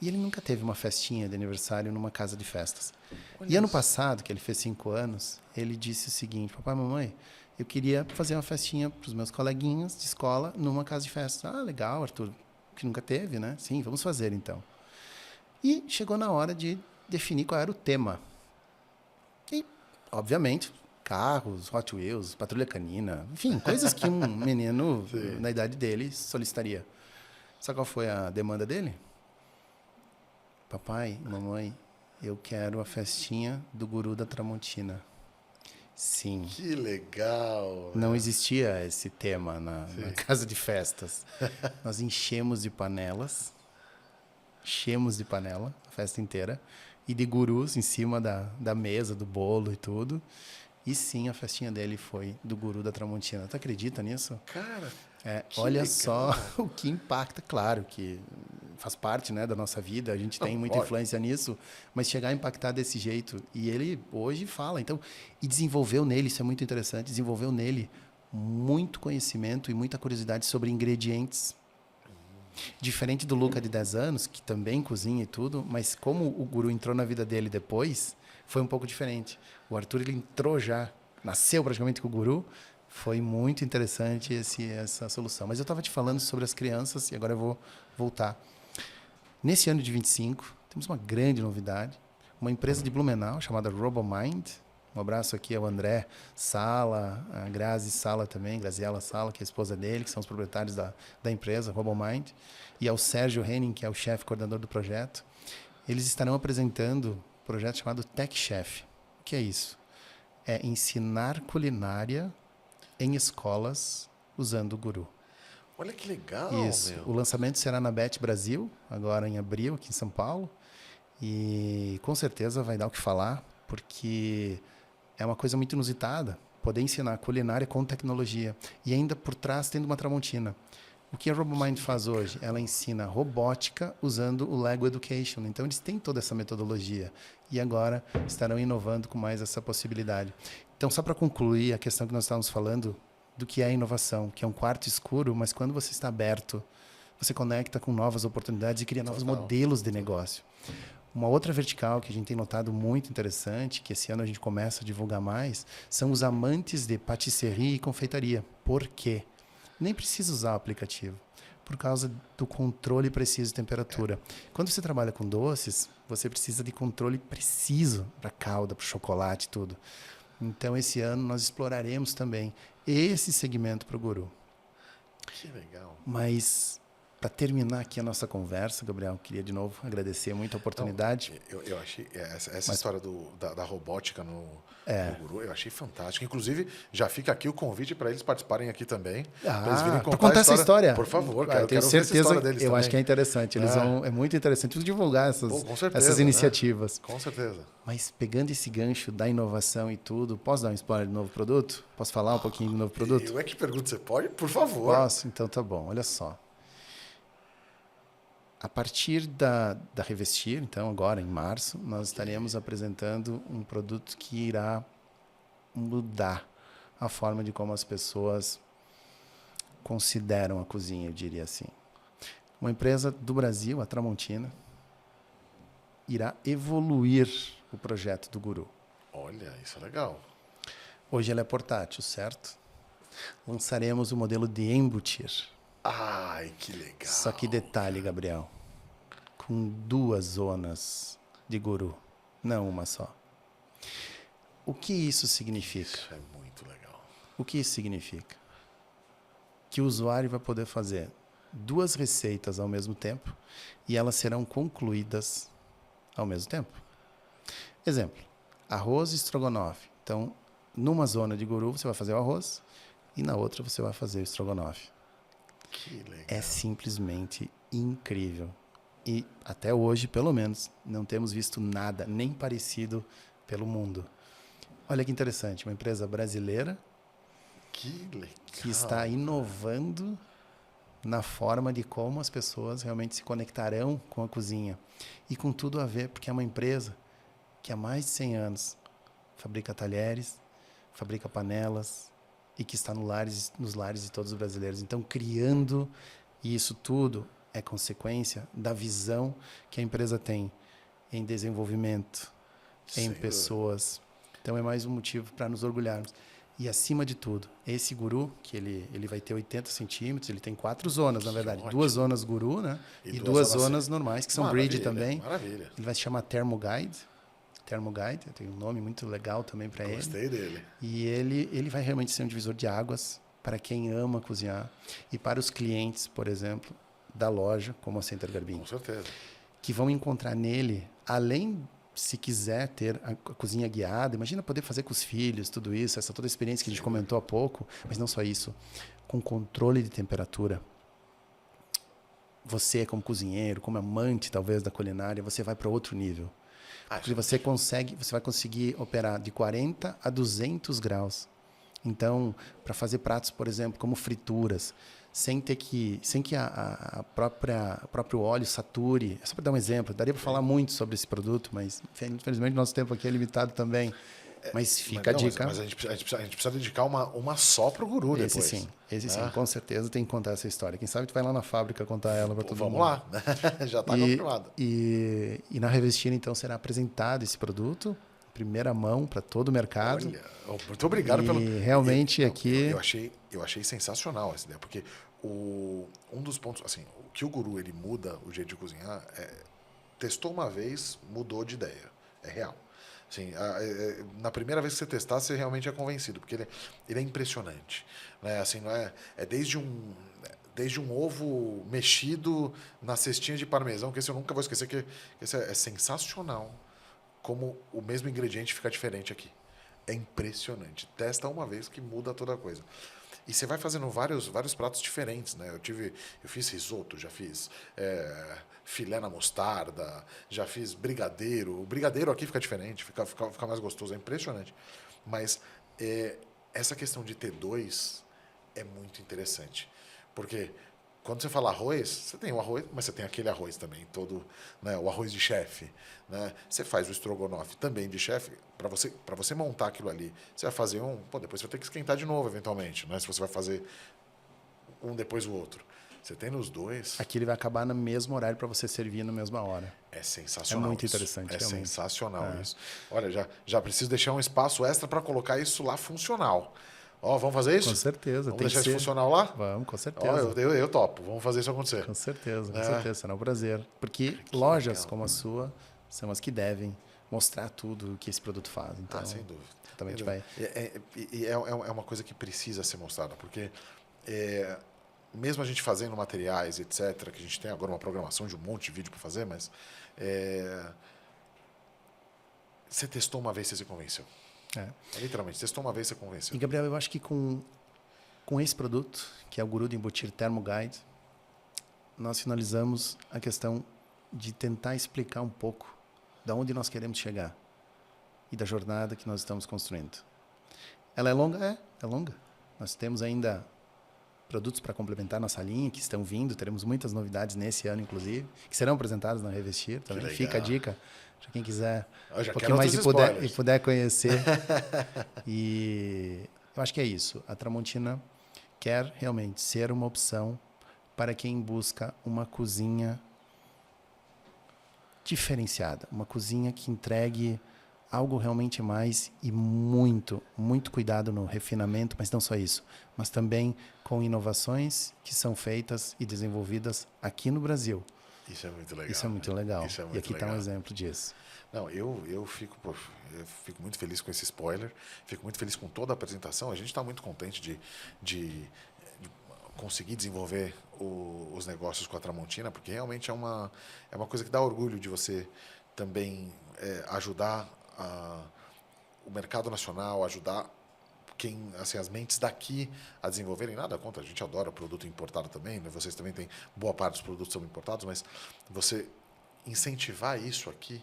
E ele nunca teve uma festinha de aniversário numa casa de festas. E ano passado, que ele fez 5 anos, ele disse o seguinte, papai, mamãe, eu queria fazer uma festinha para os meus coleguinhas de escola numa casa de festas. Ah, legal, Arthur, que nunca teve, né? Sim, vamos fazer então. E chegou na hora de definir qual era o tema. E, obviamente, carros, Hot Wheels, patrulha canina, enfim, coisas que um menino na idade dele solicitaria. Sabe qual foi a demanda dele? Papai, mamãe, eu quero a festinha do Guru da Tramontina. Sim. Que legal. Não existia esse tema na casa de festas. Nós enchemos de panela a festa inteira, e de gurus em cima da mesa, do bolo e tudo. E sim, a festinha dele foi do Guru da Tramontina. Tu acredita nisso? Cara, olha legal. Só o que impacta, claro, que faz parte, né, da nossa vida, a gente tem muita influência nisso, mas chegar a impactar desse jeito, e ele hoje fala, então, e desenvolveu nele, isso é muito interessante, desenvolveu nele muito conhecimento e muita curiosidade sobre ingredientes. Diferente do Luca de 10 anos, que também cozinha e tudo, mas como o guru entrou na vida dele depois, foi um pouco diferente. O Arthur, ele entrou já, nasceu praticamente com o guru, foi muito interessante essa solução. Mas eu estava te falando sobre as crianças e agora eu vou voltar. Nesse ano de 25, temos uma grande novidade. Uma empresa de Blumenau chamada RoboMind. Um abraço aqui ao André Sala, a Grazi Sala também, Graziela Sala, que é a esposa dele, que são os proprietários da empresa RoboMind. E ao Sérgio Henning, que é o chefe coordenador do projeto. Eles estarão apresentando um projeto chamado Tech Chef. O que é isso? É ensinar culinária em escolas usando o guru. Olha que legal, Isso. meu. O lançamento será na Bet Brasil, agora em abril, aqui em São Paulo. E com certeza vai dar o que falar, porque é uma coisa muito inusitada, poder ensinar culinária com tecnologia. E ainda por trás tendo uma Tramontina. O que a RoboMind faz hoje? Ela ensina robótica usando o Lego Education. Então, eles têm toda essa metodologia. E agora estarão inovando com mais essa possibilidade. Então, só para concluir a questão que nós estávamos falando do que é a inovação, que é um quarto escuro, mas quando você está aberto, você conecta com novas oportunidades e cria novos modelos de negócio. Uma outra vertical que a gente tem notado muito interessante, que esse ano a gente começa a divulgar mais, são os amantes de patisserie e confeitaria. Por quê? Nem precisa usar o aplicativo, por causa do controle preciso de temperatura. Quando você trabalha com doces, você precisa de controle preciso para calda, para chocolate e tudo. Então, esse ano nós exploraremos também esse segmento para o guru. Que legal. Mas, para terminar aqui a nossa conversa, Gabriel, queria de novo agradecer muito a oportunidade. Não, eu achei essa história da robótica no guru, eu achei fantástico. Inclusive, já fica aqui o convite para eles participarem aqui também. Para eles virem contar essa história. Por favor, quero quero certeza, ver essa história deles eu também. acho que é interessante. É muito interessante divulgar essas iniciativas. Né? Com certeza. Mas pegando esse gancho da inovação e tudo, posso dar um spoiler do novo produto? Posso falar um pouquinho do novo produto? Eu é que pergunto, você pode? Por favor. Posso? Então tá bom, olha só. A partir da Revestir, então agora em março, nós estaremos apresentando um produto que irá mudar a forma de como as pessoas consideram a cozinha, eu diria assim. Uma empresa do Brasil, a Tramontina, irá evoluir o projeto do guru. Olha, isso é legal. Hoje ela é portátil, certo? Lançaremos o modelo de embutir. Ai, que legal. Só que detalhe, Gabriel, com 2 zonas de guru, não uma só. O que isso significa? Isso é muito legal. O que isso significa? Que o usuário vai poder fazer 2 receitas ao mesmo tempo e elas serão concluídas ao mesmo tempo. Exemplo, arroz e estrogonofe. Então, numa zona de guru você vai fazer o arroz e na outra você vai fazer o estrogonofe. Que legal. É simplesmente incrível. E até hoje, pelo menos, não temos visto nada nem parecido pelo mundo. Olha que interessante, uma empresa brasileira que está inovando na forma de como as pessoas realmente se conectarão com a cozinha. E com tudo a ver, porque é uma empresa que há mais de 100 anos fabrica talheres, fabrica panelas e que está nos lares de todos os brasileiros. Então, criando isso tudo é consequência da visão que a empresa tem em desenvolvimento, em pessoas. Então, é mais um motivo para nos orgulharmos. E, acima de tudo, esse guru, que ele vai ter 80 centímetros, ele tem 4 zonas, na verdade. Ótimo. 2 zonas guru, né? E 2 zonas normais, que são bridge também. Maravilha. Ele vai se chamar Thermoguide. Thermoguide, tem um nome muito legal também para ele. Gostei dele. E ele vai realmente ser um divisor de águas para quem ama cozinhar e para os clientes, por exemplo, da loja, como a Center Garbim. Com certeza. Que vão encontrar nele, além, se quiser ter a cozinha guiada, imagina poder fazer com os filhos, tudo isso, toda a experiência que a gente comentou há pouco, mas não só isso, com controle de temperatura. Você, como cozinheiro, como amante, talvez, da culinária, você vai para outro nível. Porque você vai conseguir operar de 40 a 200 graus. Então, para fazer pratos, por exemplo, como frituras, sem que o próprio óleo sature. É só para dar um exemplo. Daria para falar muito sobre esse produto, mas infelizmente nosso tempo aqui é limitado também. Mas fica a dica. Mas a gente precisa dedicar uma só pro Guru depois. Esse sim, com certeza tem que contar essa história. Quem sabe tu vai lá na fábrica contar ela para todo mundo. Vamos lá, já está confirmado. E na Revestir, então, será apresentado esse produto, primeira mão para todo o mercado. Olha, muito obrigado pelo... Realmente aqui... Eu achei sensacional essa ideia, porque um dos pontos, assim, o que o Guru ele muda o jeito de cozinhar, testou uma vez, mudou de ideia, é real. Assim, na primeira vez que você testar, você realmente é convencido, porque ele é impressionante, né? Assim, não é desde um ovo mexido na cestinha de parmesão, que esse eu nunca vou esquecer, que esse é sensacional como o mesmo ingrediente fica diferente aqui. É impressionante. Testa uma vez que muda toda a coisa. E você vai fazendo vários pratos diferentes, né? Eu fiz risoto, já fiz filé na mostarda, já fiz brigadeiro. O brigadeiro aqui fica diferente, fica mais gostoso, é impressionante. Mas essa questão de ter dois é muito interessante. Porque quando você fala arroz, você tem o arroz, mas você tem aquele arroz também, todo, né, o arroz de chefe. Né? Você faz o estrogonofe também de chefe. Para você montar aquilo ali, você vai fazer depois você vai ter que esquentar de novo, eventualmente. Né? Se você vai fazer um depois o outro. Você tem nos dois. Aqui ele vai acabar no mesmo horário para você servir na mesma hora. É sensacional. É muito isso. interessante. É realmente. Sensacional isso. Olha, já preciso deixar um espaço extra para colocar isso lá funcional. Vamos fazer isso? Com certeza. Vamos deixar isso funcional lá? Vamos, com certeza. Eu topo. Vamos fazer isso acontecer. Com certeza. Será um prazer. Porque lojas como a sua são as que devem mostrar tudo o que esse produto faz. Então, sem dúvida. Também vai... É uma coisa que precisa ser mostrada, porque mesmo a gente fazendo materiais, etc., que a gente tem agora uma programação de um monte de vídeo para fazer, mas você testou uma vez, você se convenceu. Literalmente, testou uma vez, você convenceu. E, Gabriel, eu acho que com esse produto, que é o Guru de Embutir Thermo Guide, nós finalizamos a questão de tentar explicar um pouco de onde nós queremos chegar e da jornada que nós estamos construindo. Ela é longa? É longa. Nós temos ainda produtos para complementar nossa linha, que estão vindo. Teremos muitas novidades nesse ano, inclusive, que serão apresentadas na Revestir. Também fica a dica para quem quiser um pouquinho mais e puder conhecer. E eu acho que é isso. A Tramontina quer realmente ser uma opção para quem busca uma cozinha diferenciada, uma cozinha que entregue algo realmente mais e muito, muito cuidado no refinamento, mas não só isso, mas também com inovações que são feitas e desenvolvidas aqui no Brasil. Isso é muito legal. Isso é muito legal. Isso é muito e aqui está um exemplo disso. Não, eu fico muito feliz com esse spoiler, fico muito feliz com toda a apresentação. A gente está muito contente de conseguir desenvolver os negócios com a Tramontina, porque realmente é uma coisa que dá orgulho de você também ajudar o mercado nacional, ajudar as mentes daqui a desenvolverem. Nada contra, a gente adora produto importado também, né? Vocês também têm boa parte dos produtos são importados, mas você incentivar isso aqui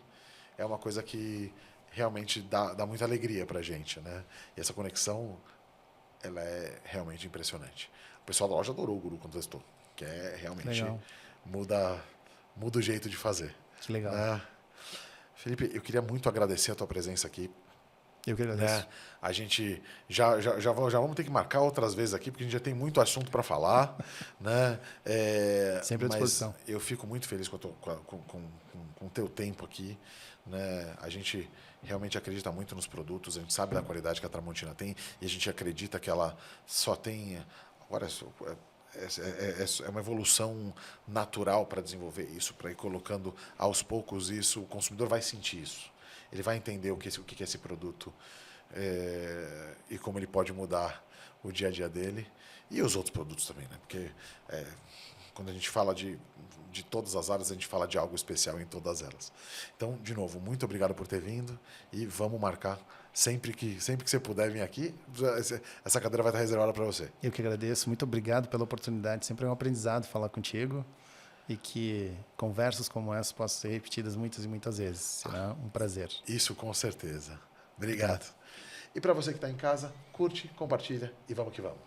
é uma coisa que realmente dá muita alegria para a gente, né? E essa conexão, ela é realmente impressionante. O pessoal da loja adorou o Guru quando testou, que realmente muda o jeito de fazer. Que legal. Felipe, eu queria muito agradecer a tua presença aqui. Eu que agradeço. A gente já vamos ter que marcar outras vezes aqui, porque a gente já tem muito assunto para falar. Né? Sempre à disposição. Mas eu fico muito feliz com o teu tempo aqui. Né? A gente realmente acredita muito nos produtos, a gente sabe da qualidade que a Tramontina tem e a gente acredita que ela só tem... Agora, é uma evolução natural para desenvolver isso, para ir colocando aos poucos isso. O consumidor vai sentir isso. Ele vai entender o que é esse produto e como ele pode mudar o dia a dia dele e os outros produtos também, né? Porque quando a gente fala de todas as áreas, a gente fala de algo especial em todas elas. Então, de novo, muito obrigado por ter vindo e vamos marcar sempre que você puder vir aqui. Essa cadeira vai estar reservada para você. Eu que agradeço. Muito obrigado pela oportunidade. Sempre é um aprendizado falar contigo. E que conversas como essa possam ser repetidas muitas e muitas vezes. Será um prazer. Isso, com certeza. Obrigado. E para você que está em casa, curte, compartilha e vamos que vamos.